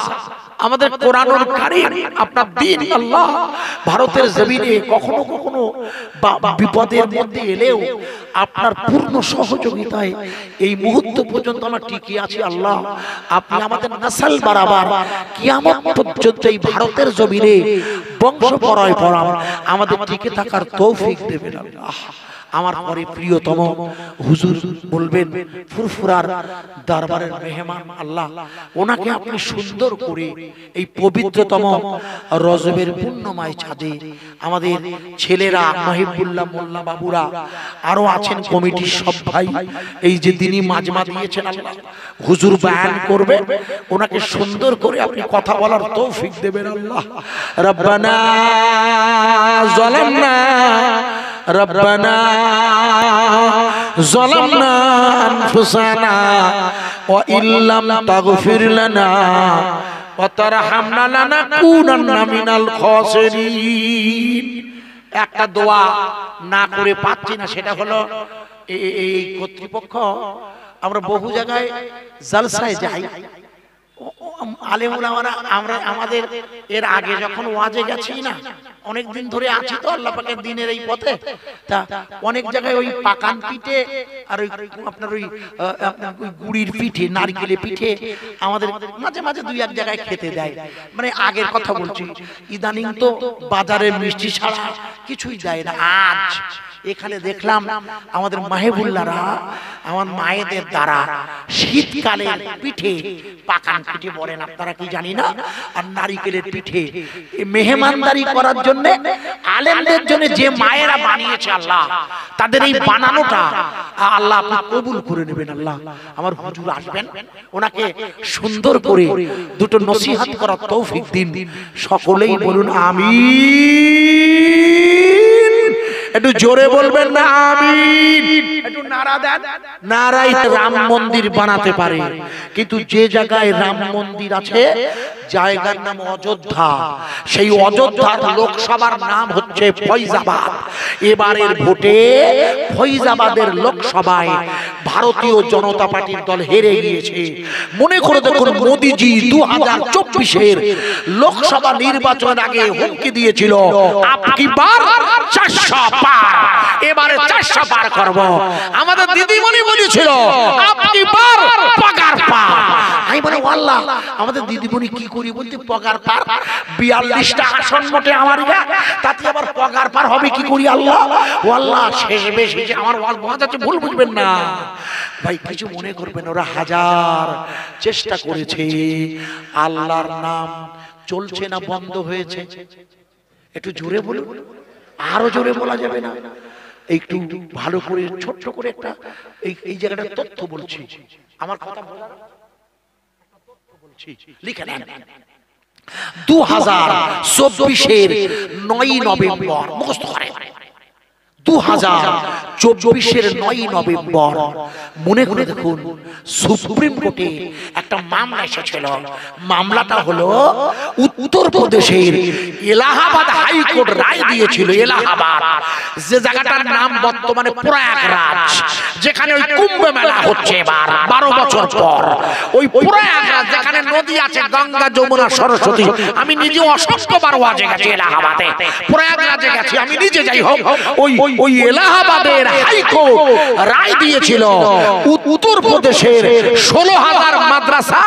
আমাদের কোরআনুল কারীম, আপনার দ্বীন, আল্লাহ, ভারতের জমিনে কখনো কখনো বিপদের মধ্যে এলেও আপনার পূর্ণ সহযোগিতায় এই মুহূর্ত পর্যন্ত আমরা টিকে আছি। আল্লাহ, আপনি আমাদের নসল বরাবর কিয়ামত পর্যন্ত এই ভারতের জমিনে বংশ পরম্পরা আমাদের টিকে থাকার তৌফিক দেবেন। আল্লাহ, আমার পরে প্রিয়তম হুজুর বলবেন, ফুরফুরার দরবারের মেহমান। আল্লাহ, ওনাকে আপনি সুন্দর করে এই পবিত্রতম রজবের পুণ্যময় চাঁদে আমাদের ছেলেরা, মাহিবুল্লাহ মোল্লা বাবুরা, আরো আছেন কমিটির সব ভাই, এই যে দিনই মাজমা দিয়েছেন, আল্লাহ, হুজুর বয়ান করবে, ওনাকে সুন্দর করে আপনি কথা বলার তৌফিক দেবেন। আল্লাহ, রব্বানা যালামনা রব্বানা যালামনা আনফুসানা ওয়া ইল্লাম তাগফির লানা ওয়া তারহামনা লানাকুনান্না মিনাল খাসিরিন। একটা দোয়া না করে পাচ্ছি না, সেটা হলো এই কর্তৃপক্ষ, আমরা বহু জায়গায় জলসায় যাই, আলেম ওলামারা আমরা আমাদের এর আগে যখন ওয়াজে গেছি না, অনেক দিন ধরে আছি তো আল্লাহ পাকের দিনের এই পথে, তা অনেক জায়গায় ওই পাকান পিঠে আর ওই আপনার ওই গুড়ির পিঠে, নারকেলের পিঠে আমাদের মাঝে মাঝে দুই এক জায়গায় খেতে দেয়। মানে আগের কথা বলছি, ইদানিং তো বাজারের মিষ্টি ছাড়া কিছুই দেয় না। আজ এখানে দেখলাম আমাদের মাহেবুল্লাহরা আমার মায়েদের দ্বারা শীতকালে পিঠে, পাকান পিঠে বলেন আপনারা কি জানি না, আর নারিকেলের পিঠে মেহমানদারি করার জন্য আলেমদের জন্য যে মায়েরা বানিয়েছে আল্লাহ, তাদের এই বানানোটা আল্লাহ আপনি কবুল করে নেবেন। আল্লাহ আমার হুজুর আসবেন, ওনাকে সুন্দর করে দুটো নসিহত করার তৌফিক দিন। সকলেই বলুন আমিন। একটু জোরে বলবেন না আমিন, একটু নারা দেন। নারাই রাম মন্দির বানাতে পারে, কিন্তু যে জায়গায় রাম মন্দির আছে জায়গার নাম অযোধ্যা, সেই অযোধ্যার লোকসভার নাম হচ্ছে ফৈজাবাদ। এবারের ভোটে ফৈজাবাদের লোকসভায় ভারতীয় জনতা পার্টির দল হেরে গিয়েছে। মনে করে দেখুন, মোদিজি 2024-এর লোকসভা নির্বাচনের আগে হুমকি দিয়েছিল, আপকি বার 400 পার, এবারে 400 পার করব। আমাদের দিদিমণি বলেছিল আপকি বার পগার পার। আমি বলি আল্লাহ, আমাদের দিদিমণি কি করি বলতে পগার পার, 42টা আসন মোটে আমার, তাতে আবার পগার পার হবে কি করি আল্লাহ? ও আল্লাহ, শেষ বেশি আমার যাচ্ছে, ভুল বুঝবেন না ভাই, কিছু মনে করবেন। ওরা হাজার চেষ্টা করেছে, আল্লাহর নাম চলছে না, বন্ধ হয়েছে। একটু জোরে বলুন, আরো জোরে বলা যাবে না? একটু ভালো করে ছোট্ট করে একটা এই জায়গাটা তথ্য বলছি, আমার কথা বলার বলছি, লিখে নেন। 2024-এর 9 নভেম্বর মুখস্থ করেন, 2024-এর 9 নভেম্বর মনে করে দেখুন, সুপ্রিম কোর্টে একটা মামলা এসেছিল। মামলাটা হলো উত্তরপ্রদেশের এলাহাবাদ হাইকোর্ট রায় দিয়েছিল। এলাহাবাদ যে জায়গাটার নাম বর্তমানে প্রয়াগরাজ, যেখানে ওই কুম্ভ মেলা হচ্ছে এবার 12 বছর পর। ওই প্রয়াগরাজ যেখানে নদী আছে গঙ্গা, যমুনা, সরস্বতী। আমি নিজে অসংখ্যবার ওয়াজে গেছি এলাহাবাদে, প্রয়াগরাজে গেছি, আমি নিজে যাই হোক। ওই এলাহাবাদের হাইকোর্ট রায় দিয়েছিল উত্তরপ্রদেশের 16,000 মাদ্রাসা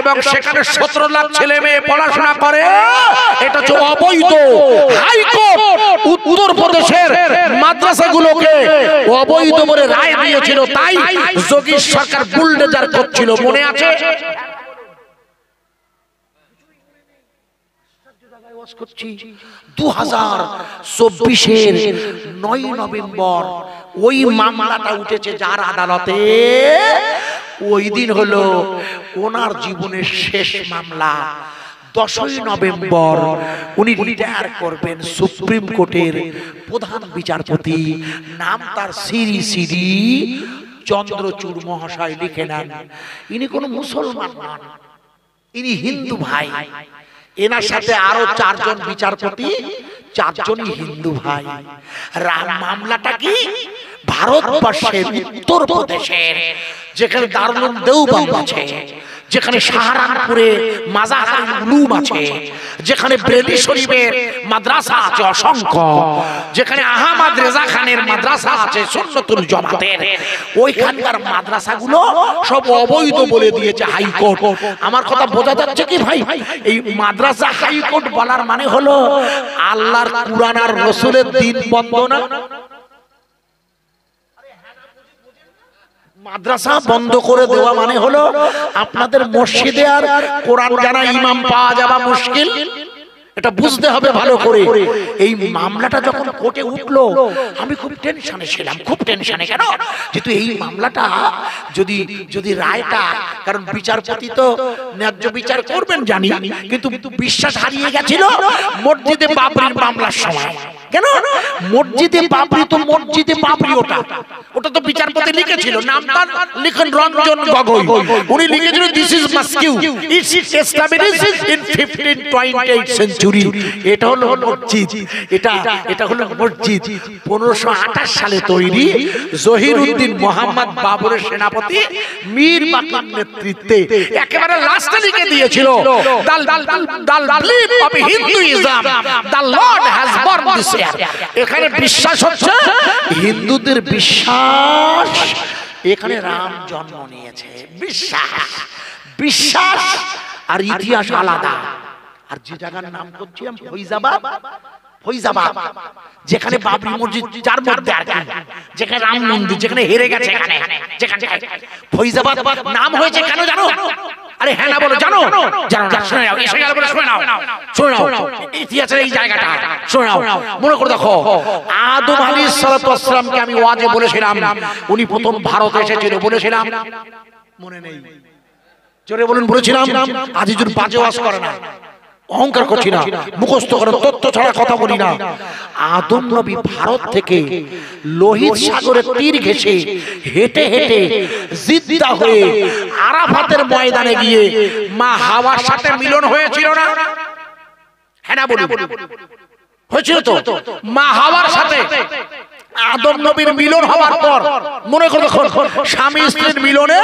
এবং সেখানে 17 লাখ ছেলে মেয়ে পড়াশোনা করে, এটা হচ্ছে অবৈধ। হাইকোর্ট উত্তরপ্রদেশের মাদ্রাসাগুলোকে অবৈধ বলে রায় দিয়েছিল, তাই যোগী সরকার বুলডোজার করছিল, মনে আছে? 2024-এর 9 নভেম্বর ওই মামলাটা উঠেছে যার আদালতে। ওই দিন হলো ওনার জীবনের শেষ মামলা। 10ই নভেম্বর উনি রিটায়ার করবেন সুপ্রিম কোর্টের প্রধান বিচারপতি। নাম তার শ্রী চন্দ্রচূড় মহাশয়। লিখে নেন, ইনি কোন মুসলমান নন, ইনি হিন্দু ভাই। এনার সাথে আরো 4 জন বিচারপতি, 4 জনই হিন্দু ভাই। মামলাটা কি? ভারতবর্ষের উত্তরপ্রদেশের যেখানে দারুল উলুম দেওবন্দ আছে, যেখানে সাহারানপুরে মাজার উলুম আছে, যেখানে বেরেলি শরীফের মাদ্রাসা আছে অসংখ্য, যেখানে আহমদ রেজা খানের মাদ্রাসা আছে সুন্নতুল জামাতের, ওইখানকার মাদ্রাসাগুলো সব অবৈধ বলে দিয়েছে হাইকোর্ট। আমার কথা বোঝা যাচ্ছে কি ভাই? এই মাদ্রাসা হাইকোর্ট বলার মানে হলো আল্লাহর কুরআন আর রাসূলের দ্বীন বন্ধ না। মাদ্রাসা বন্ধ করে দেওয়া মানে হলো আপনাদের মসজিদে আর কোরআন জানা ইমাম পাওয়া যাওয়া মুশকিল। এটা বুঝতে হবে ভালো করে। এই মামলাটা যখন কোর্টে উঠলো আমি খুব টেনশনে ছিলাম, খুব টেনশনে। কেন? যেহেতু এই মামলাটা যদি রায়টা, কারণ বিচারপতি তো ন্যায্য বিচার করবেন জানি, কিন্তু বিশ্বাস হারিয়ে গেছিল মসজিদে বাবরির মামলার সময়। কেন? মসজিদে বাবরি তো মসজিদে বাবরি, ওটা ওটা তো বিচারপতি লিখেছিল, নামটা লিখেন রঞ্জন গগৈ। উনি লিখেছিল this is mosque, it's established in 1528 century. এটা হলো মসজিদ, এটা হলো মসজিদ 1528 সালে তৈরি। জহিরউদ্দিন মোহাম্মদ বাবরের সেনাপতি মীর বাকির নেতৃত্বে একেবারে লাস্টে লিখে দিয়েছিল the belief of Hinduism, the Lord has born this here. এখানে বিশ্বাস হচ্ছে হিন্দুদের বিশ্বাস, এখানে রাম জন্ম নিয়েছে। বিশ্বাস বিশ্বাস আর ইতিহাস আলাদা। আর যে জায়গার নাম করছি আমি ফৈজাবাদ, ফৈজাবাদ যেখানে বাবরি মসজিদ, যার মধ্যে আর কি, যেখানে রাম মন্দির, যেখানে হেরে গেছে, এখানে যেখানে ফৈজাবাদ নাম হয়েছে কেন জানো? আরে হ্যাঁ না বলো, জানো? জানো না? শুনে নাও, এসে গেল বলে শুনে নাও, শুনে নাও ইতিহাসের এই জায়গাটা শুনে নাও। মনে করে দেখো, আদম আলাইহিস সালাতু ওয়াস সালামকে আমি ওয়াজে বলেছিলাম উনি প্রথম ভারতে এসেছিল, বলেছিলাম মনে নেই? জোরে বলুন বলেছিলাম। আজিজুর বাজে ওয়াজ করে না, অহংকার করছি না, মুখস্থ করে তথ্য ছাড়া কথা বলি না। আদম নবী ভারত থেকে লোহিত সাগরের তীর ঘেঁষে হেঁটে হেঁটে জিদ্দা হয়ে আরাফাতের ময়দানে গিয়ে মা হাওয়ার সাথে মিলন হয়েছিল না? হ্যাঁ না বলুন, হয়েছিল তো? মা হাওয়ার সাথে আদম নবীর মিলন হওয়ার পর মনে করে দেখুন, স্বামী স্ত্রীর মিলনে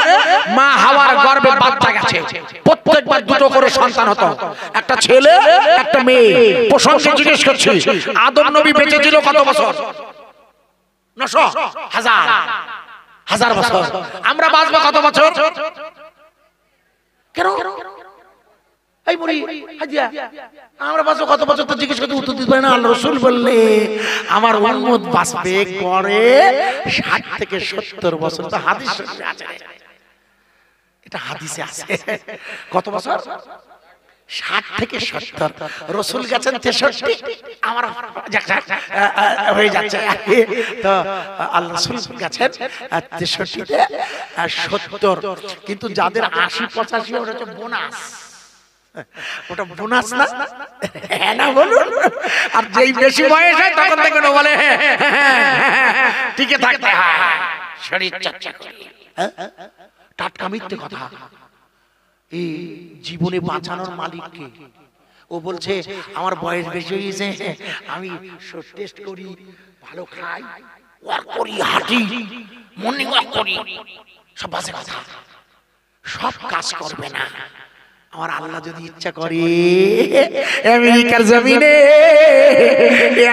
মা হাওয়ার গর্ভে বাচ্চা গেছে। প্রত্যেকবার দুটো করে সন্তান হতো, একটা ছেলে একটা মেয়ে। প্রসঙ্গে জিজ্ঞেস করছি, আদম নবী বেঁচে ছিল কত বছর? 900, 1000 বছর। আমরা বাঁচবো কত বছর? কেন এই বলি হাজিয়া আমরা বাঁচবো কত বছর তো জিজ্ঞেস করতে উত্তর দিতে পারে না। আল্লাহ রাসূল বললে আমার উম্মত বাঁচবে করে 60 থেকে 70 বছর। তো হাদিসে আছে, এটা হাদিসে আছে। কত বছর? 60 থেকে 70। রাসূল গেছেন 63, আমার হয়ে যাচ্ছে। তো আল্লাহ রাসূল গেছেন 63 তে 70। কিন্তু যাদের 80 85 ওটা হচ্ছে বোনাস, ওটা বোনাস না? হ্যাঁ না বলুন। আর যেই বেশি বয়স হয় তখন থেকে বলে টিকে থাকতে হয়, শরীর চর্চা করি। টাটকা মিথ্যে কথা। এই জীবনে বাঁচানোর মালিক কে? ও বলছে আমার বয়স বেশি হয়েছে, আমি টেস্ট করি, ভালো খাই, ওয়ার্ক করি, হাঁটি, মর্নিং ওয়াক করি। সব বাজে কথা, সব কাজ করবে না। আমার আল্লাহ যদি ইচ্ছা করে আমেরিকার জমিনে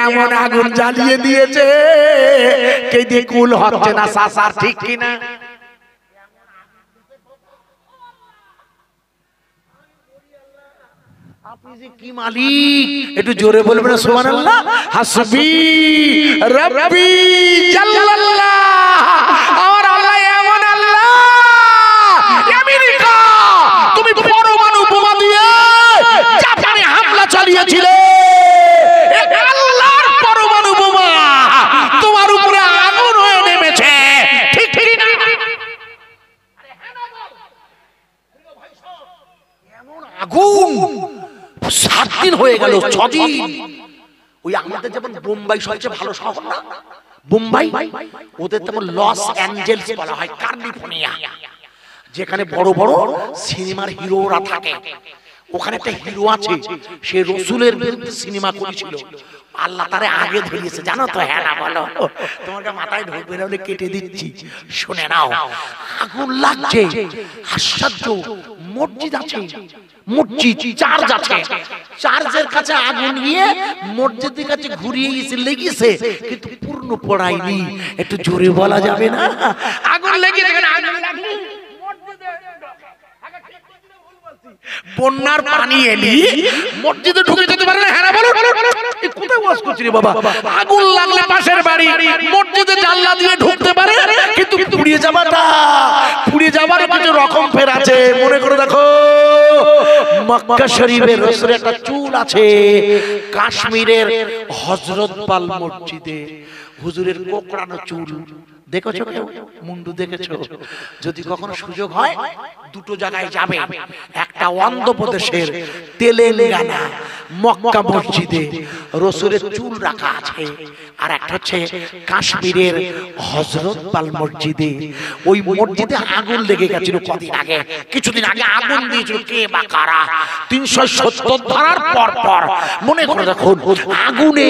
এমন আগুন জ্বালিয়ে দিয়েছে কে দিয়ে কুল হচ্ছে না। সাসা ঠিক কিনা? আপনি যে কি মালিক একটু জোরে বলবেন সুবহানাল্লাহ। হাসবি রাব্বি জাল্লাল্লাহ। আমার আল্লাহ এমন আল্লাহ, আমেরিকা তুমি পরমাণু বোমা দিয়ে জাপানে হামলা চালিয়েছিলে, আল্লাহর পরমাণু বোমা তোমার উপরে আগুন হয়ে নেমেছে, ঠিক ঠিক না? এমন আগুন 7 দিন হয়ে গেল, 6 দিন। ওই আমাদের যেমন বোম্বাই সবচেয়ে ভালো শহর না, বোম্বাই, ওদের তেমন লস অ্যাঞ্জেলস বলা হয়, ক্যালিফোর্নিয়া, যেখানে বড় বড় সিনেমার হিরোরা থাকে। ওখানে একটা হিরো আছে, সে রাসূলের বিরুদ্ধে সিনেমা করেছিল, আল্লাহ তারে আগে ধরিয়েছে, জানো তো? হ্যাঁ না বলো, তোমাকে মাথায় ঢুকবে না বলে কেটে দিচ্ছি, শুনে নাও। আগুন লাগছে, আশ্চর্য। মসজিদ আছে, মসজিদ চার্জ আছে, চার্জের কাছে আগুন গিয়ে মসজিদের কাছে ঘুরিয়ে লেগেছে, কিন্তু পূর্ণ পড়ায়নি। একটু জোরে বলা যাবে না? আগুন লেগেছে, আগুন লাগলে বন্যার পানি এলি মসজিদে ঢুকে যেতে পারে না। হ্যাঁ বলো, কোথায় ওয়াজ করছিস বাবা? আগুন লাগলে পাশের বাড়ি মসজিদে জানলা দিয়ে ঢুকতে পারে, কিন্তু পুড়িয়ে যাবার কিছু রকম ফের আছে। মনে করে দেখো, মক্কা শরীফের রাসূলের একটা চুল আছে, কাশ্মীরের হযরত পাল মসজিদে হুজুরের কোকড়ানো চুল দেখেছো? মুন্ডু দেখেছো? যদি কখনো সুযোগ হয় দুটো জায়গায় যাবে, একটা একটা অন্ধ্রপ্রদেশের তেলেঙ্গানা মক্কা মসজিদে রসুলের চুল রাখা আছে, আর একটা হচ্ছে কাশ্মীরের হযরত পাল মসজিদে। ওই মসজিদে আগুন লেগে গেছিল কদিন আগে, কিছুদিন আগে আগুন দিয়েছিল কে বা কারা, 370 ধারার পর পর। মনে করে দেখুন আগুনে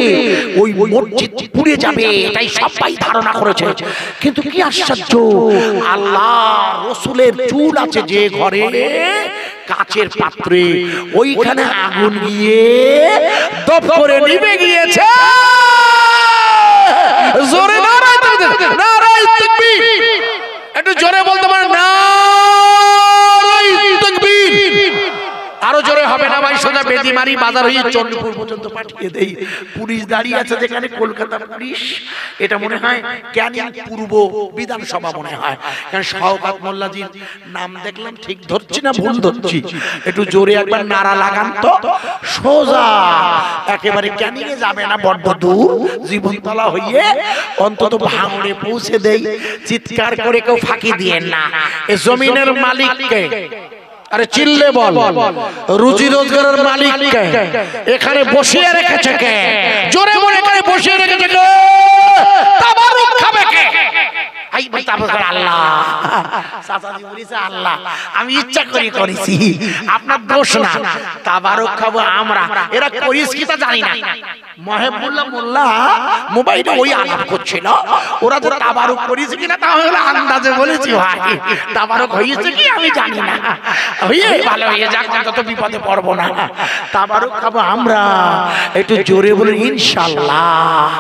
ওই মসজিদ পুড়ে যাবে এটাই সবাই ধারণা করেছে। কিন্তু কি আশ্চর্য, আল্লাহ রসুলের চুল আছে যে ঘরে কাচের পাত্রে, ওইখানে আগুন গিয়ে দপ করে নিভে গিয়েছে। জোরে নারায়ে তাকবীর, নারায়ে তাকবীর, একটু জোরে বলতে পারেন নারায়ে তাকবীর। আরো জোরে হবে না ভাই, সোজা বেদিমারি বাজার হয়ে চন্দ্রপুর পর্যন্ত পাঠিয়ে দেই। পুলিশ দাঁড়িয়ে আছে যেখানে, কলকাতা পুলিশ, এটা মনে হয় ক্যানিং পূর্ব বিধানসভা মনে হয়, কারণ শওকত মোল্লাজির নাম দেখলাম, ঠিক ধরছি না ভুল ধরছি? একটু জোরে একবার নারা লাগান তো, সোজা একেবারে ক্যানিং এ যাবে না, বড্ড দূর, জীবনতলা হইয়ে অন্তত ভাঙড়ে পৌঁছে দেই। চিৎকার করে কেউ ফাঁকি দিয়েন না। এ জমিনের মালিককে, আরে চিল্লে বল, রুজি রোজগারের মালিক কে? এখানে বসিয়ে রেখেছে কে? জোরে বলে এখানে বসিয়ে রেখেছে কে? তাবারুক খাবে কে? আই ভাই তাবারুক আল্লাহ। চাচাজি বলেছে আল্লাহ, আমি ইচ্ছা করে করেছি, আপনার দোষ না। তাবারুক খাবো আমরা, এরা করিস কি তা জানি না। মহেবুল্লাহ মোল্লা মোবাইলে ওই আলাপ করছিল, ওরা তো তাবারুক করিস কিনা তাহলে আন্দাজে বলেছি ভাই, তাবারুক হয়েছে কি আমি জানি না, হইয়ে ভালো হয়ে যাক, অন্তত বিপদে পড়বো না। তাবারুক খাবো আমরা, একটু জোরে বলে ইনশাআল্লাহ।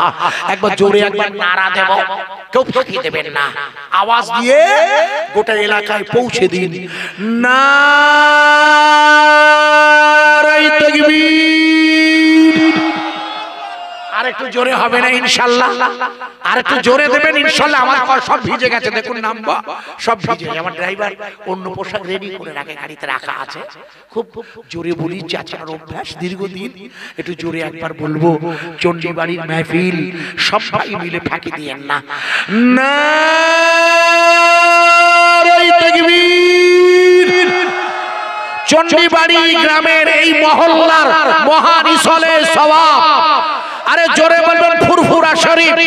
একবার জোরে একবার নারা দেব, কেউ ফাঁকি দেবেন না, আওয়াজ দিয়ে গোটা এলাকায় পৌঁছে দিন। নারায়ে তাকবীর। আর একটু জোরে হবে না ইনশাআল্লাহ? আর একটু জোরে দেবেন ইনশাআল্লাহ। আমার সব ভিজে গেছে, দেখুন নামবো সব ভিজে। আমার ড্রাইভার অন্য পোশাক রেডি করে রাখে, গাড়িতে রাখা আছে। খুব জোরে বলি, চাচার অভ্যাস দীর্ঘদিন। একটু জোরে একবার বলবো, চণ্ডীবাড়ির মাহফিল, সবাই মিলে ফাঁকি দিয়েন না। নারায়ে তাকবীর। চণ্ডীবাড়ি গ্রামের এই মহল্লার মহান ইসলে সওয়াব। আরে জোরে বলবেন ফুরফুরা শরীফ।